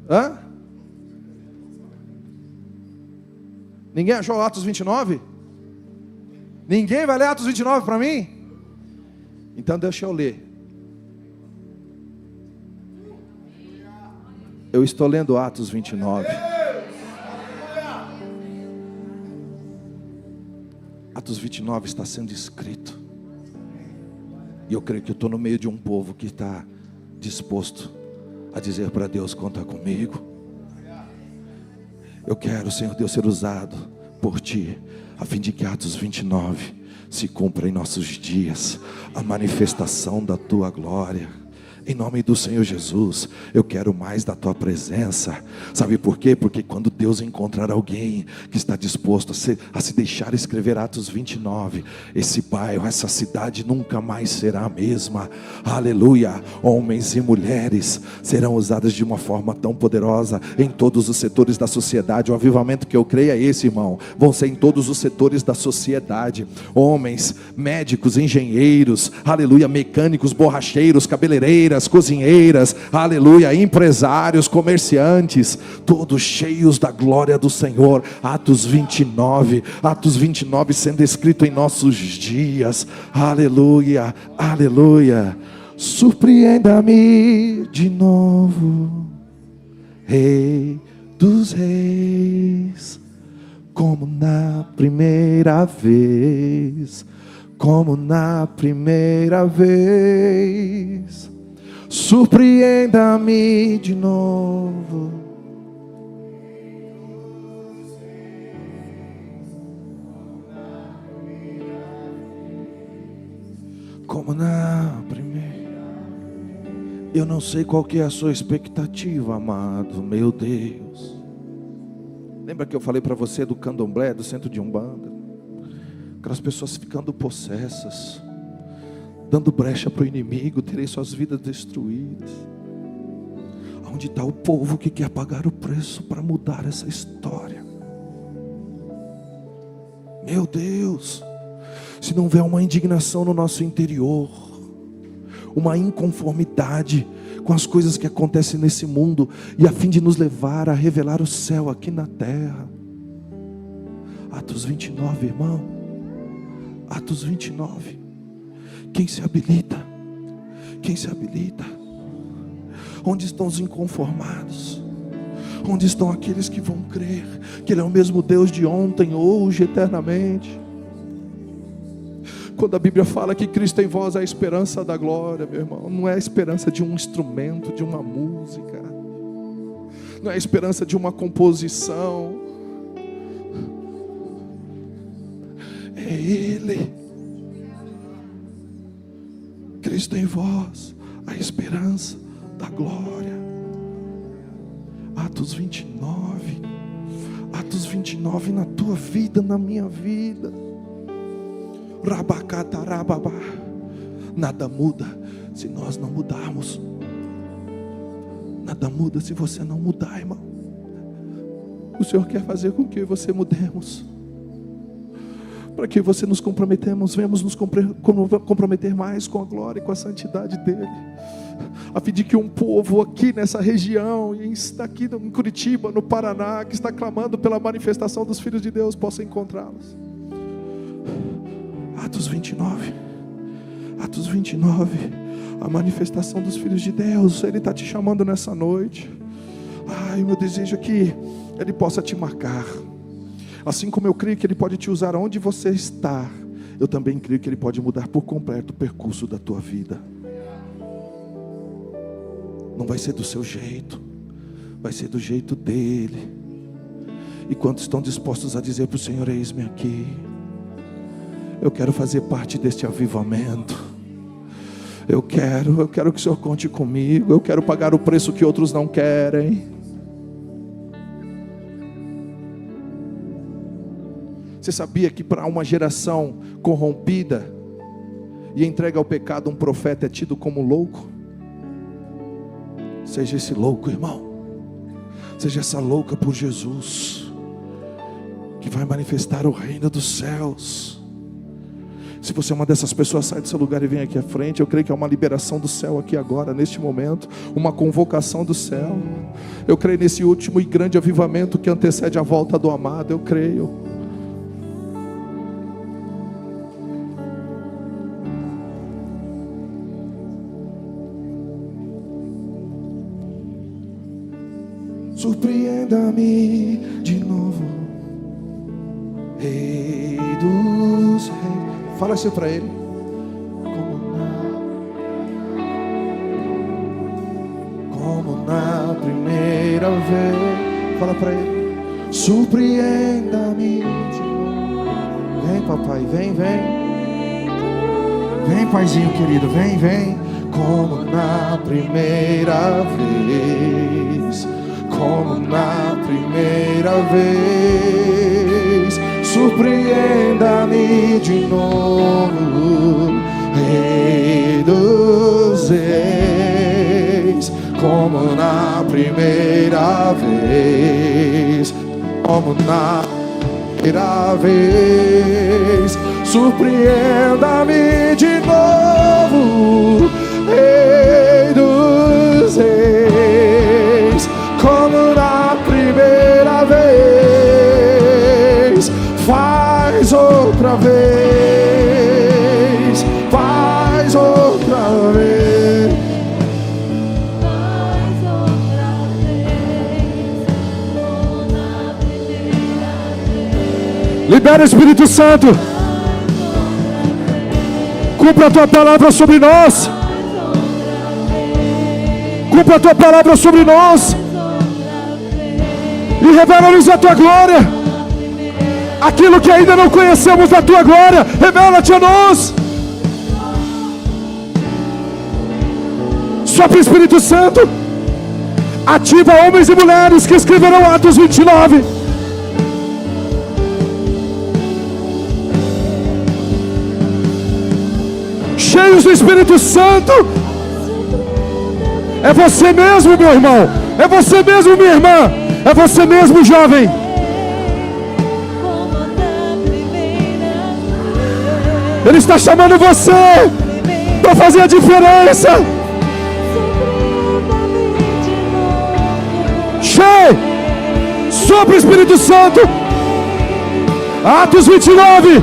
Hã? Ninguém achou Atos 29? Ninguém vai ler Atos 29 para mim? Então deixa eu ler. Eu estou lendo Atos 29. Atos 29 está sendo escrito. E eu creio que eu estou no meio de um povo que está disposto a dizer para Deus: conta comigo. Eu quero, Senhor Deus, ser usado por Ti, a fim de que Atos 29 se cumpra em nossos dias, a manifestação da Tua glória. Em nome do Senhor Jesus, eu quero mais da Tua presença. Sabe por quê? Porque quando Deus encontrar alguém que está disposto a se deixar escrever Atos 29, esse bairro, essa cidade nunca mais será a mesma. Aleluia. Homens e mulheres serão usados de uma forma tão poderosa em todos os setores da sociedade. O avivamento que eu creio é esse, irmão. Vão ser em todos os setores da sociedade. Homens, médicos, engenheiros, aleluia, mecânicos, borracheiros, cabeleireiras, cozinheiras, aleluia, empresários, comerciantes, todos cheios da glória do Senhor. Atos 29 sendo escrito em nossos dias. Aleluia, aleluia. Surpreenda-me de novo, Rei dos Reis, como na primeira vez, como na primeira vez. Surpreenda-me de novo. Como na primeira. Eu não sei qual que é a sua expectativa, amado, meu Deus. Lembra que eu falei para você do candomblé, do centro de Umbanda? Aquelas pessoas ficando possessas, dando brecha para o inimigo, terem suas vidas destruídas. Onde está o povo que quer pagar o preço para mudar essa história? Meu Deus, se não houver uma indignação no nosso interior, uma inconformidade com as coisas que acontecem nesse mundo, e a fim de nos levar a revelar o céu aqui na terra. Atos 29, irmão. Atos 29. Quem se habilita? Quem se habilita? Onde estão os inconformados? Onde estão aqueles que vão crer que Ele é o mesmo Deus de ontem, hoje, eternamente? Quando a Bíblia fala que Cristo em vós é a esperança da glória, meu irmão, não é a esperança de um instrumento, de uma música, não é a esperança de uma composição, é Ele. Cristo em vós, a esperança da glória. Atos 29. Atos 29 na tua vida, na minha vida. Rabacatarababá. Nada muda se nós não mudarmos. Nada muda se você não mudar, irmão. O Senhor quer fazer com que você mudemos. para que você nos venhamos nos comprometer mais com a glória e com a santidade dEle, a fim de que um povo aqui nessa região, e está aqui em Curitiba, no Paraná, que está clamando pela manifestação dos filhos de Deus, possa encontrá-los. Atos 29, a manifestação dos filhos de Deus. Ele está te chamando nessa noite. Ai, meu desejo é que Ele possa te marcar. Assim como eu creio que Ele pode te usar onde você está, eu também creio que Ele pode mudar por completo o percurso da tua vida. Não vai ser do seu jeito, vai ser do jeito dEle. E quantos estão dispostos a dizer para o Senhor: eis-me aqui, eu quero fazer parte deste avivamento. Eu quero que o Senhor conte comigo. Eu quero pagar o preço que outros não querem. Você sabia que para uma geração corrompida e entregue ao pecado, um profeta é tido como louco? Seja esse louco, irmão. Seja essa louca por Jesus, que vai manifestar o reino dos céus. Se você é uma dessas pessoas, sai do seu lugar e vem aqui à frente. Eu creio que é uma liberação do céu aqui agora, neste momento, uma convocação do céu. Eu creio nesse último e grande avivamento que antecede a volta do amado. Eu creio. Surpreenda-me de novo, Rei dos Reis. Fala assim para Ele. Como na primeira vez. Fala para Ele. Surpreenda-me de novo. Vem, papai, vem. Vem, paizinho querido, vem. Como na primeira vez. Como na primeira vez, surpreenda-me de novo, Rei dos Reis. Como na primeira vez, como na primeira vez, surpreenda-me de novo, Rei dos Reis. Como na primeira vez, faz outra vez, faz outra vez, faz outra vez, como na primeira vez. Libera o Espírito Santo, cumpra a tua palavra sobre nós, cumpra a tua palavra sobre nós. E revela-nos a tua glória. Aquilo que ainda não conhecemos da tua glória, revela-te a nós. Sopra o Espírito Santo. Ativa homens e mulheres que escreverão Atos 29. Cheios do Espírito Santo. É você mesmo, meu irmão. É você mesmo, minha irmã. É você mesmo, jovem. Ele está chamando você para fazer a diferença. Cheio. Sopra o Espírito Santo. Atos 29.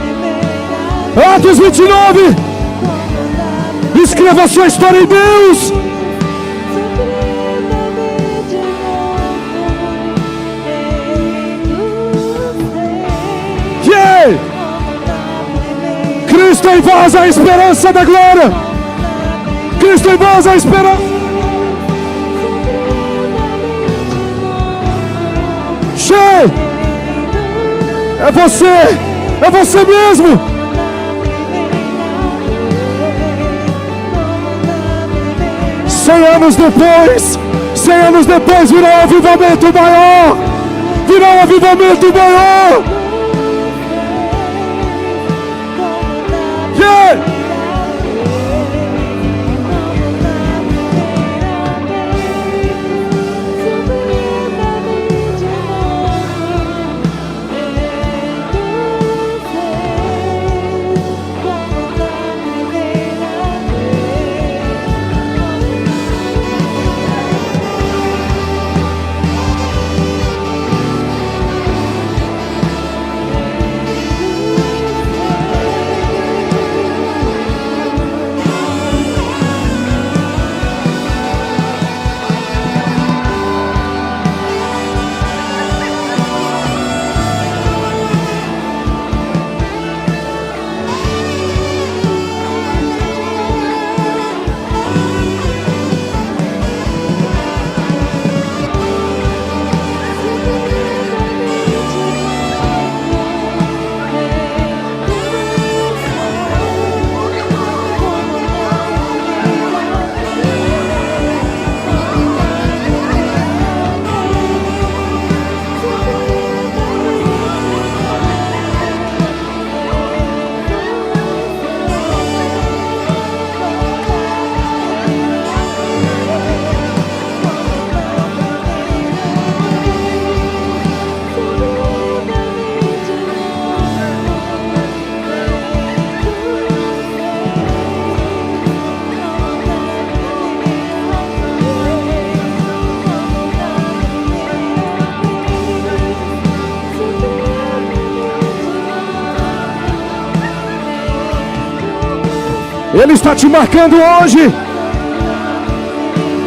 Atos 29. Escreva a sua história em Deus. Cristo em vós, a esperança da glória. Cristo em vós, a esperança. Cheio. É você mesmo. Cem anos depois virá um avivamento maior. Virá um avivamento maior. Ele está te marcando hoje.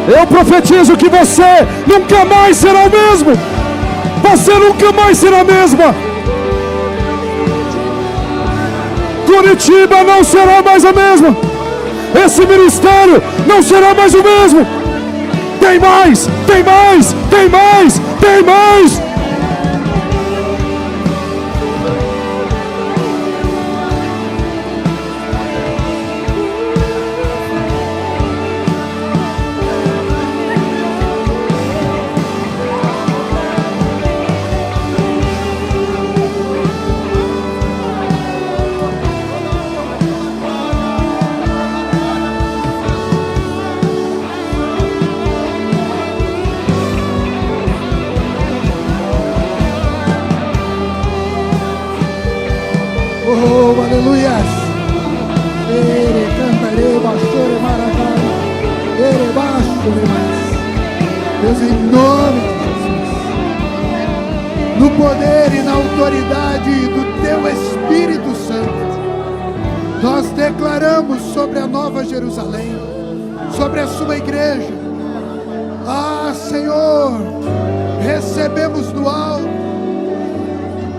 Eu profetizo que você nunca mais será o mesmo. Você nunca mais será a mesma. Curitiba não será mais a mesma. Esse ministério não será mais o mesmo. Tem mais, tem mais, tem mais, tem mais. Oh, aleluias. Ere cantarei, bastore maracá. Ere bastore mais. Deus, em nome de Jesus, no poder e na autoridade do Teu Espírito Santo, nós declaramos sobre a Nova Jerusalém, sobre a Sua igreja. Ah, Senhor, recebemos do alto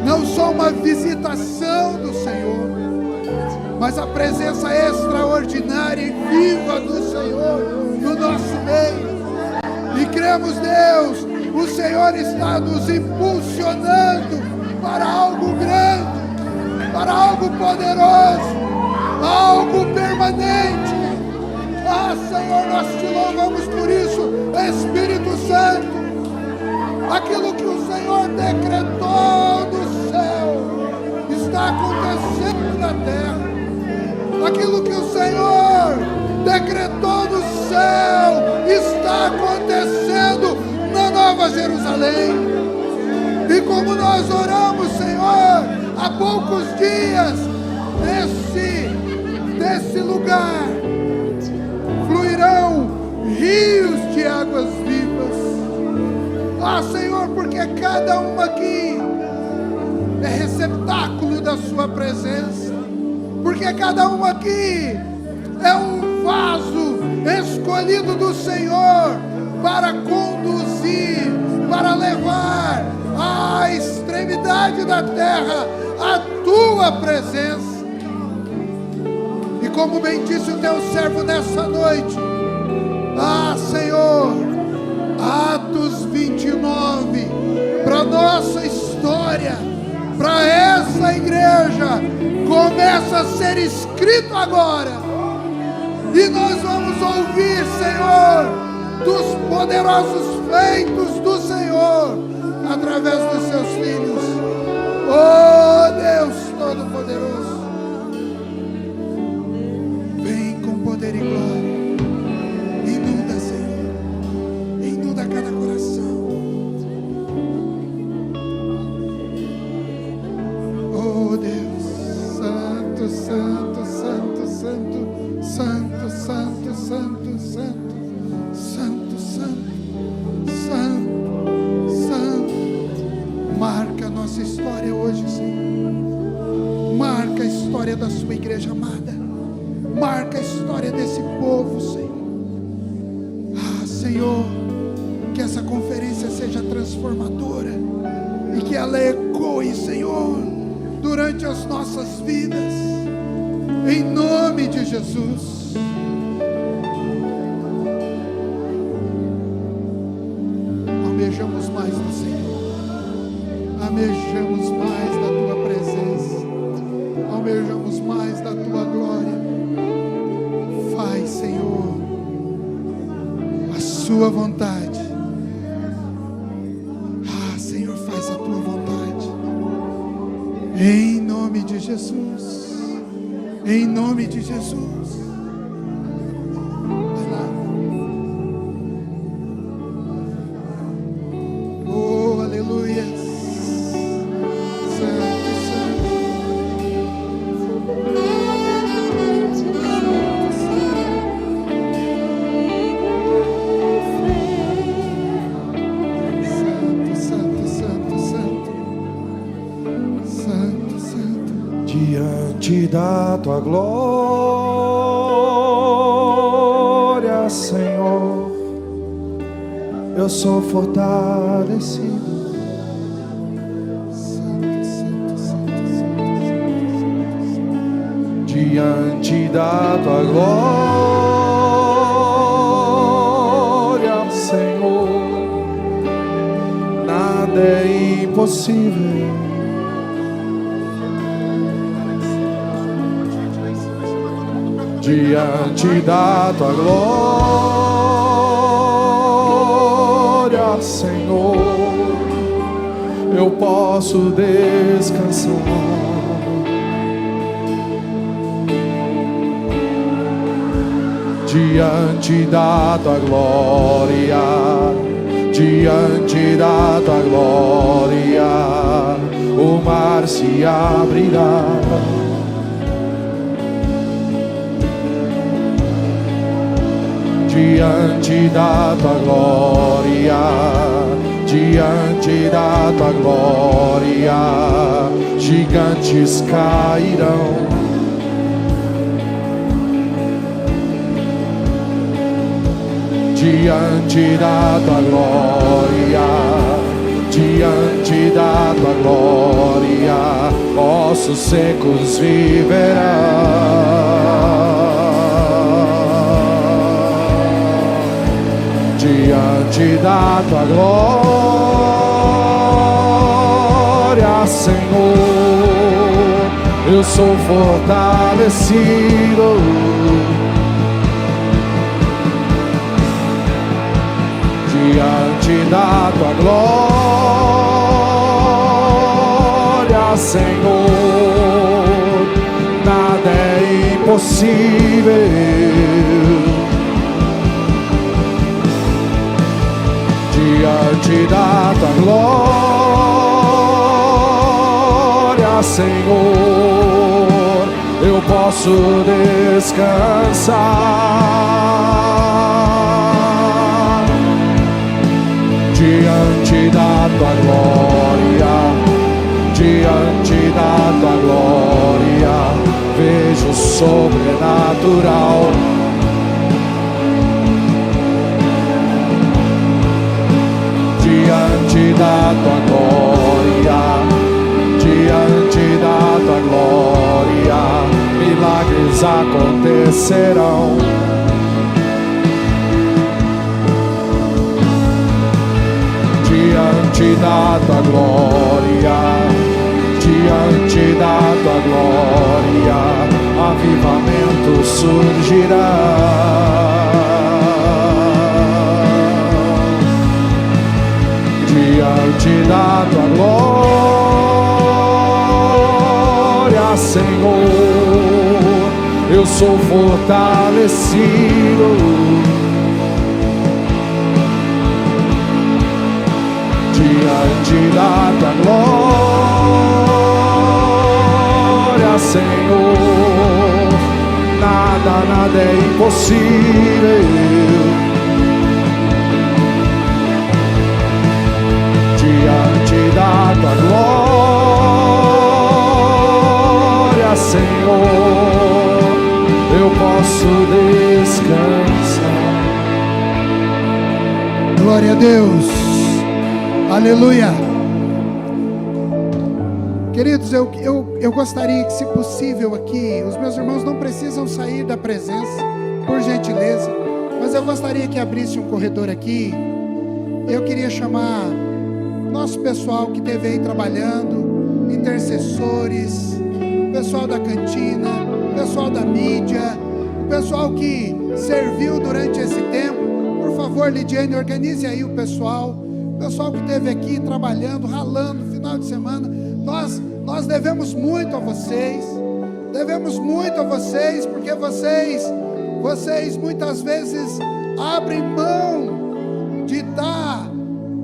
não só uma visitação do Senhor, mas a presença extraordinária e viva do Senhor no nosso meio. E cremos, Deus, o Senhor está nos impulsionando para algo grande, para algo poderoso, algo permanente. Ah, Senhor, nós te louvamos por isso, Espírito Santo. Aquilo que o Senhor decretou no céu está acontecendo na terra. Aquilo que o Senhor decretou no céu está acontecendo na Nova Jerusalém. E como nós oramos, Senhor, há poucos dias, desse lugar fluirão rios de águas vivas. Ah, Senhor, porque cada um aqui é receptáculo da Sua presença, porque cada um aqui é um vaso escolhido do Senhor para conduzir, para levar à extremidade da terra a Tua presença. E como bem disse o Teu servo nessa noite, ah, Senhor, Atos 29, para nossa história, para essa igreja, começa a ser escrito agora. E nós vamos ouvir, Senhor, dos poderosos feitos do Senhor, através dos Seus filhos. Oh, Deus Todo-Poderoso, vem com poder e glória. Cada coração. Oh Deus, Santo, Santo, Santo, Santo, Santo, Santo, Santo, Santo, Santo, Santo, Santo, Santo. Marca a nossa história hoje, Senhor. Marca a história da Sua igreja amada. Marca a história desse povo, Senhor. Ah, Senhor, que essa conferência seja transformadora e que ela ecoe, Senhor, durante as nossas vidas, em nome de Jesus. Almejamos mais do Senhor, almejamos mais da Tua presença, almejamos mais da Tua glória. Faz, Senhor, a Sua vontade. Em nome de Jesus, em nome de Jesus. Vai lá. Oh, aleluia. Santo, Santo. Diante da Tua glória eu sou fortalecido. Diante da tua glória, Senhor, nada é impossível. Diante da tua glória, Senhor, eu posso descansar. Diante da tua glória, diante da tua glória, o mar se abrirá. Diante da tua glória, diante da tua glória, gigantes cairão. Diante da tua glória, diante da tua glória, ossos secos viverão. Diante da tua glória, Senhor, eu sou fortalecido. Diante da tua glória, Senhor, nada é impossível. Diante da tua glória, Senhor, eu posso descansar. Diante da tua glória, diante da tua glória, vejo o sobrenatural. Diante da tua glória, diante da tua glória, milagres acontecerão. Diante da tua glória, diante da tua glória, avivamento surgirá. Diante da tua glória, Senhor, eu sou fortalecido. Diante da tua glória, Senhor, nada é impossível. Diante da tua glória, Senhor, eu posso descansar. Glória a Deus. Aleluia. Queridos, eu gostaria que, se possível aqui, os meus irmãos não precisam sair da presença, por gentileza, mas eu gostaria que abrisse um corredor aqui. Eu queria chamar nosso pessoal que esteve aí trabalhando, intercessores, pessoal da cantina, pessoal da mídia, o pessoal que serviu durante esse tempo. Por favor, Lidiane, organize aí o pessoal que esteve aqui trabalhando, ralando, final de semana. Nós devemos muito a vocês, porque vocês muitas vezes abrem mão de estar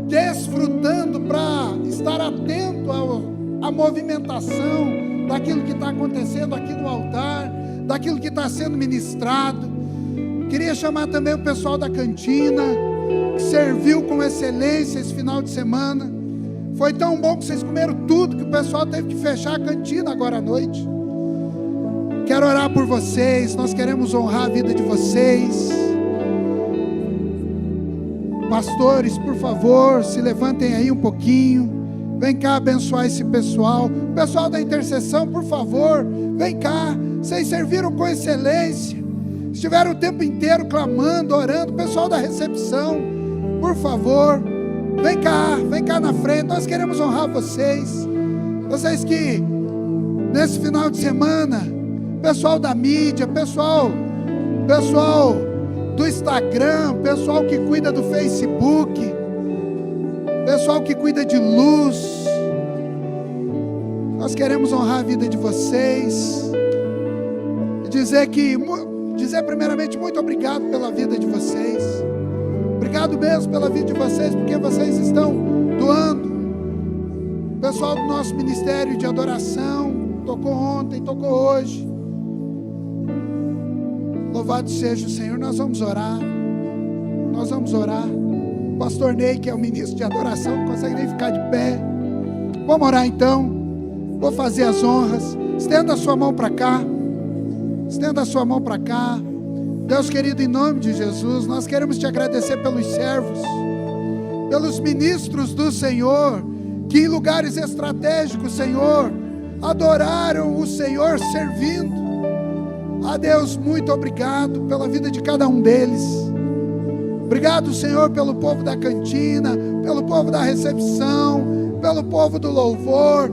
desfrutando para estar atento à movimentação daquilo que está acontecendo aqui no altar, daquilo que está sendo ministrado. Queria chamar também o pessoal da cantina, que serviu com excelência esse final de semana. Foi tão bom que vocês comeram tudo que o pessoal teve que fechar a cantina agora à noite. Quero orar por vocês, nós queremos honrar a vida de vocês. Pastores, por favor, se levantem aí um pouquinho. Vem cá abençoar esse pessoal. Pessoal da intercessão, por favor, vem cá. Vocês serviram com excelência. Estiveram o tempo inteiro clamando, orando. Pessoal da recepção, por favor, vem cá na frente. Nós queremos honrar vocês. Vocês que nesse final de semana, pessoal da mídia, pessoal do Instagram, pessoal que cuida do Facebook, pessoal que cuida de luz, nós queremos honrar a vida de vocês e dizer primeiramente muito obrigado pela vida de vocês. Obrigado mesmo pela vida de vocês, porque vocês estão doando. O pessoal do nosso ministério de adoração tocou ontem, tocou hoje. Louvado seja o Senhor. Nós vamos orar. O pastor Ney, que é o ministro de adoração, não consegue nem ficar de pé. Vamos orar então. Vou fazer as honras. Estenda a sua mão para cá. Deus querido, em nome de Jesus, nós queremos te agradecer pelos servos, pelos ministros do Senhor, que em lugares estratégicos, Senhor, adoraram o Senhor servindo. A Deus, muito obrigado pela vida de cada um deles. Obrigado, Senhor, pelo povo da cantina, pelo povo da recepção, pelo povo do louvor.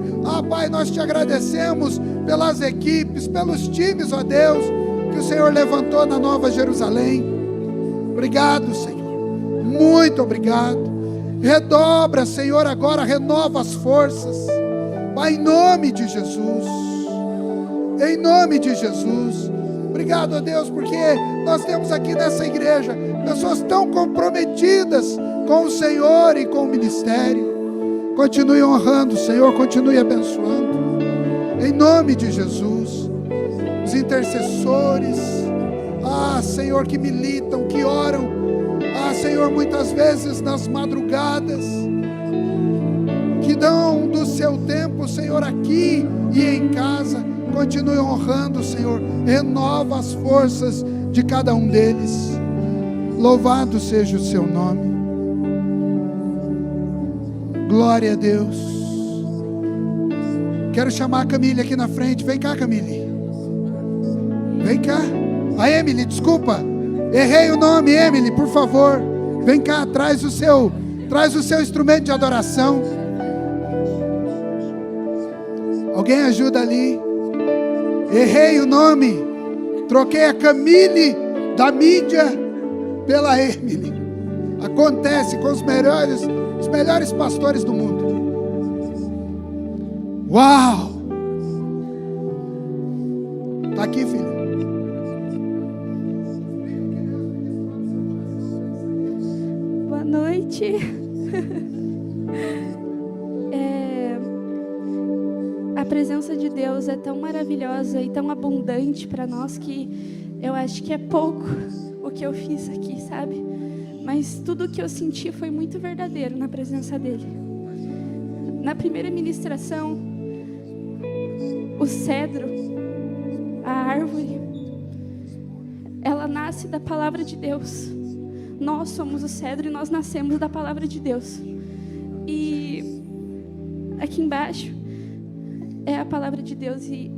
Pai, nós te agradecemos pelas equipes, pelos times, ó Deus, que o Senhor levantou na Nova Jerusalém. Obrigado, Senhor, muito obrigado. Redobra, Senhor, agora, renova as forças, Pai, em nome de Jesus. Obrigado, ó Deus, porque nós temos aqui nessa igreja pessoas tão comprometidas com o Senhor e com o ministério. Continue honrando, Senhor, continue abençoando, em nome de Jesus. Os intercessores, Senhor, que militam, que oram, Senhor, muitas vezes nas madrugadas, que dão do seu tempo, Senhor, aqui e em casa. Continue honrando, Senhor, renova as forças de cada um deles. Louvado seja o seu nome. Glória a Deus. Quero chamar a Camille aqui na frente. Vem cá, Camille. Vem cá. A Emily, desculpa, errei o nome. Emily, por favor, vem cá, traz o seu instrumento de adoração. Alguém ajuda ali. Errei o nome, troquei a Camille da mídia pela Emily. Acontece com os melhores pastores do mundo. Uau! Está aqui, filho. Boa noite. A presença de Deus é tão maravilhosa e tão abundante para nós que eu acho que é pouco o que eu fiz aqui, sabe? Mas tudo o que eu senti foi muito verdadeiro na presença dele. Na primeira ministração, o cedro, a árvore, ela nasce da palavra de Deus. Nós somos o cedro e nós nascemos da palavra de Deus. E aqui embaixo é a palavra de Deus e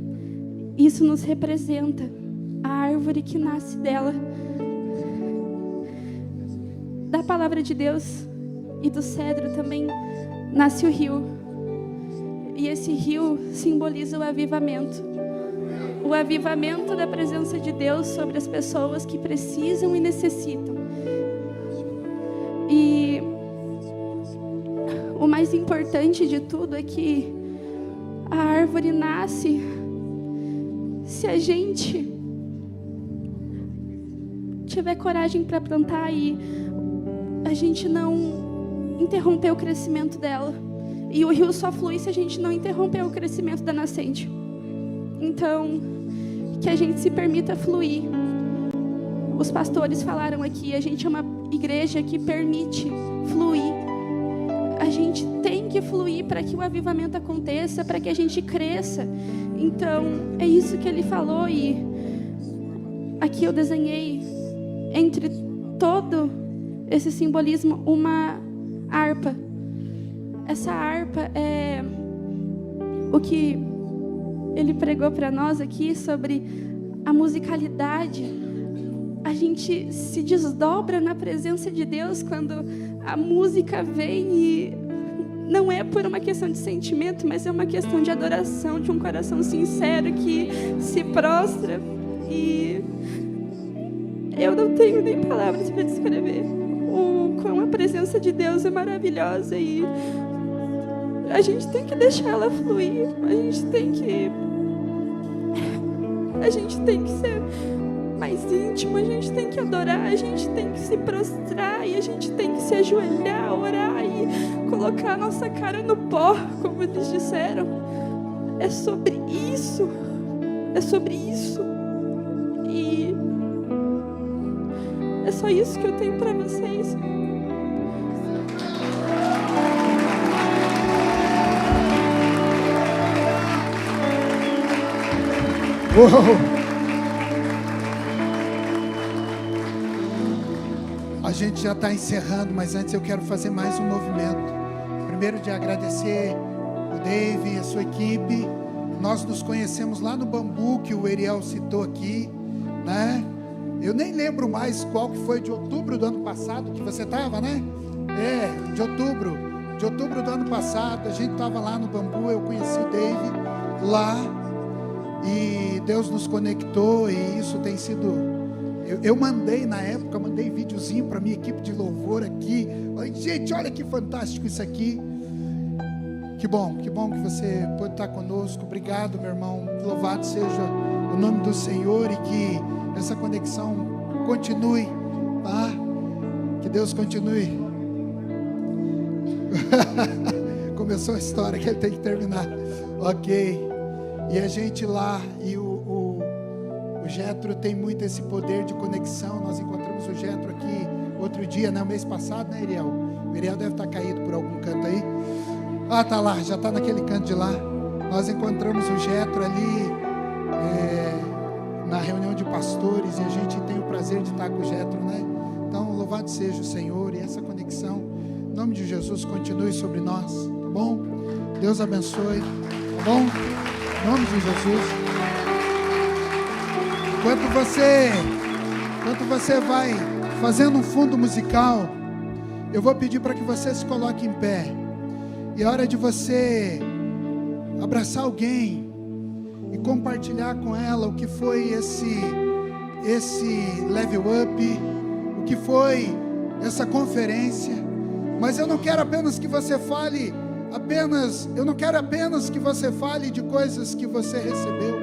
isso nos representa, a árvore que nasce dela. Da palavra de Deus e do cedro também nasce o rio. E esse rio simboliza o avivamento. O avivamento da presença de Deus sobre as pessoas que precisam e necessitam. E o mais importante de tudo é que a árvore nasce se a gente tiver coragem para plantar e a gente não interromper o crescimento dela. E o rio só flui se a gente não interromper o crescimento da nascente. Então, que a gente se permita fluir. Os pastores falaram aqui, a gente é uma igreja que permite fluir. A gente tem que fluir para que o avivamento aconteça, para que a gente cresça. Então, é isso que ele falou. E aqui eu desenhei entre todo esse simbolismo, uma harpa. Essa harpa é o que ele pregou para nós aqui sobre a musicalidade. A gente se desdobra na presença de Deus quando a música vem, e não é por uma questão de sentimento, mas é uma questão de adoração, de um coração sincero que se prostra. E eu não tenho nem palavras para descrever como a presença de Deus é maravilhosa, e a gente tem que deixar ela fluir. A gente tem que ser mais íntimo, a gente tem que adorar, a gente tem que se prostrar, e a gente tem que se ajoelhar, orar e colocar a nossa cara no pó, como eles disseram. É sobre isso. É sobre isso. E é só isso que eu tenho para vocês. Uou. A gente já está encerrando, mas antes eu quero fazer mais um movimento. Primeiro, de agradecer o Dave e a sua equipe. Nós nos conhecemos lá no Bambu, que o Eriel citou aqui, né? Eu nem lembro mais qual que foi, de outubro do ano passado que você estava, né? De outubro do ano passado, a gente estava lá no Bambu, eu conheci o Dave lá, e Deus nos conectou, e isso tem sido... Eu mandei na época, videozinho para minha equipe de louvor aqui. Falei, gente, olha que fantástico isso aqui. Que bom que você pode estar conosco. Obrigado, meu irmão. Louvado seja o nome do Senhor, e que essa conexão continue, tá? Que Deus continue. Começou a história que ele tem que terminar. Ok. E a gente lá, e o Jetro tem muito esse poder de conexão. Nós encontramos o Jetro aqui outro dia, né? O mês passado, né, Eriel? O Eriel deve estar caído por algum canto aí. Ah, tá lá, já está naquele canto de lá. Nós encontramos o Jetro ali na reunião de pastores, e a gente tem o prazer de estar com o Jetro, né? Então, louvado seja o Senhor, e essa conexão, em nome de Jesus, continue sobre nós, tá bom? Deus abençoe, tá bom? Em nome de Jesus. Enquanto você vai fazendo um fundo musical, eu vou pedir para que você se coloque em pé. E é hora de você abraçar alguém e compartilhar com ela o que foi esse level up, o que foi essa conferência. Mas eu não quero apenas que você fale que você fale de coisas que você recebeu,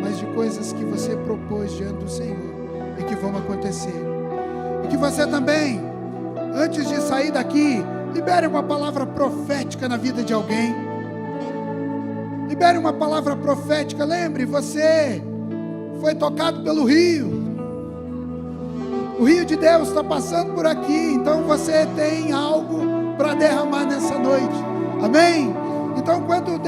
mas de coisas que você propôs diante do Senhor e que vão acontecer. E que você também, antes de sair daqui, libere uma palavra profética na vida de alguém. Libere uma palavra profética. Lembre, você foi tocado pelo rio. O rio de Deus está passando por aqui. Então você tem algo para derramar nessa noite. Amém? Então quando o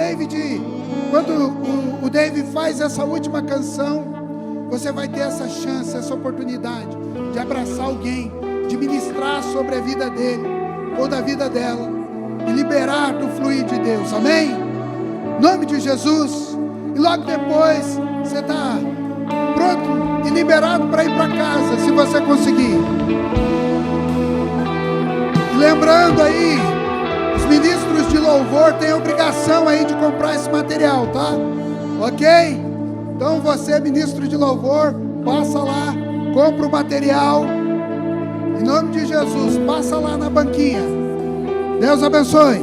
David faz essa última canção, você vai ter essa chance, essa oportunidade de abraçar alguém, de ministrar sobre a vida dele ou da vida dela, e liberar do fluir de Deus. Amém? Em nome de Jesus. E logo depois você está pronto e liberado para ir para casa, se você conseguir. E lembrando aí, os ministros de louvor têm a obrigação aí de comprar esse material, tá? Ok? Então você, ministro de louvor, passa lá, compra o material, em nome de Jesus, passa lá na banquinha. Deus abençoe.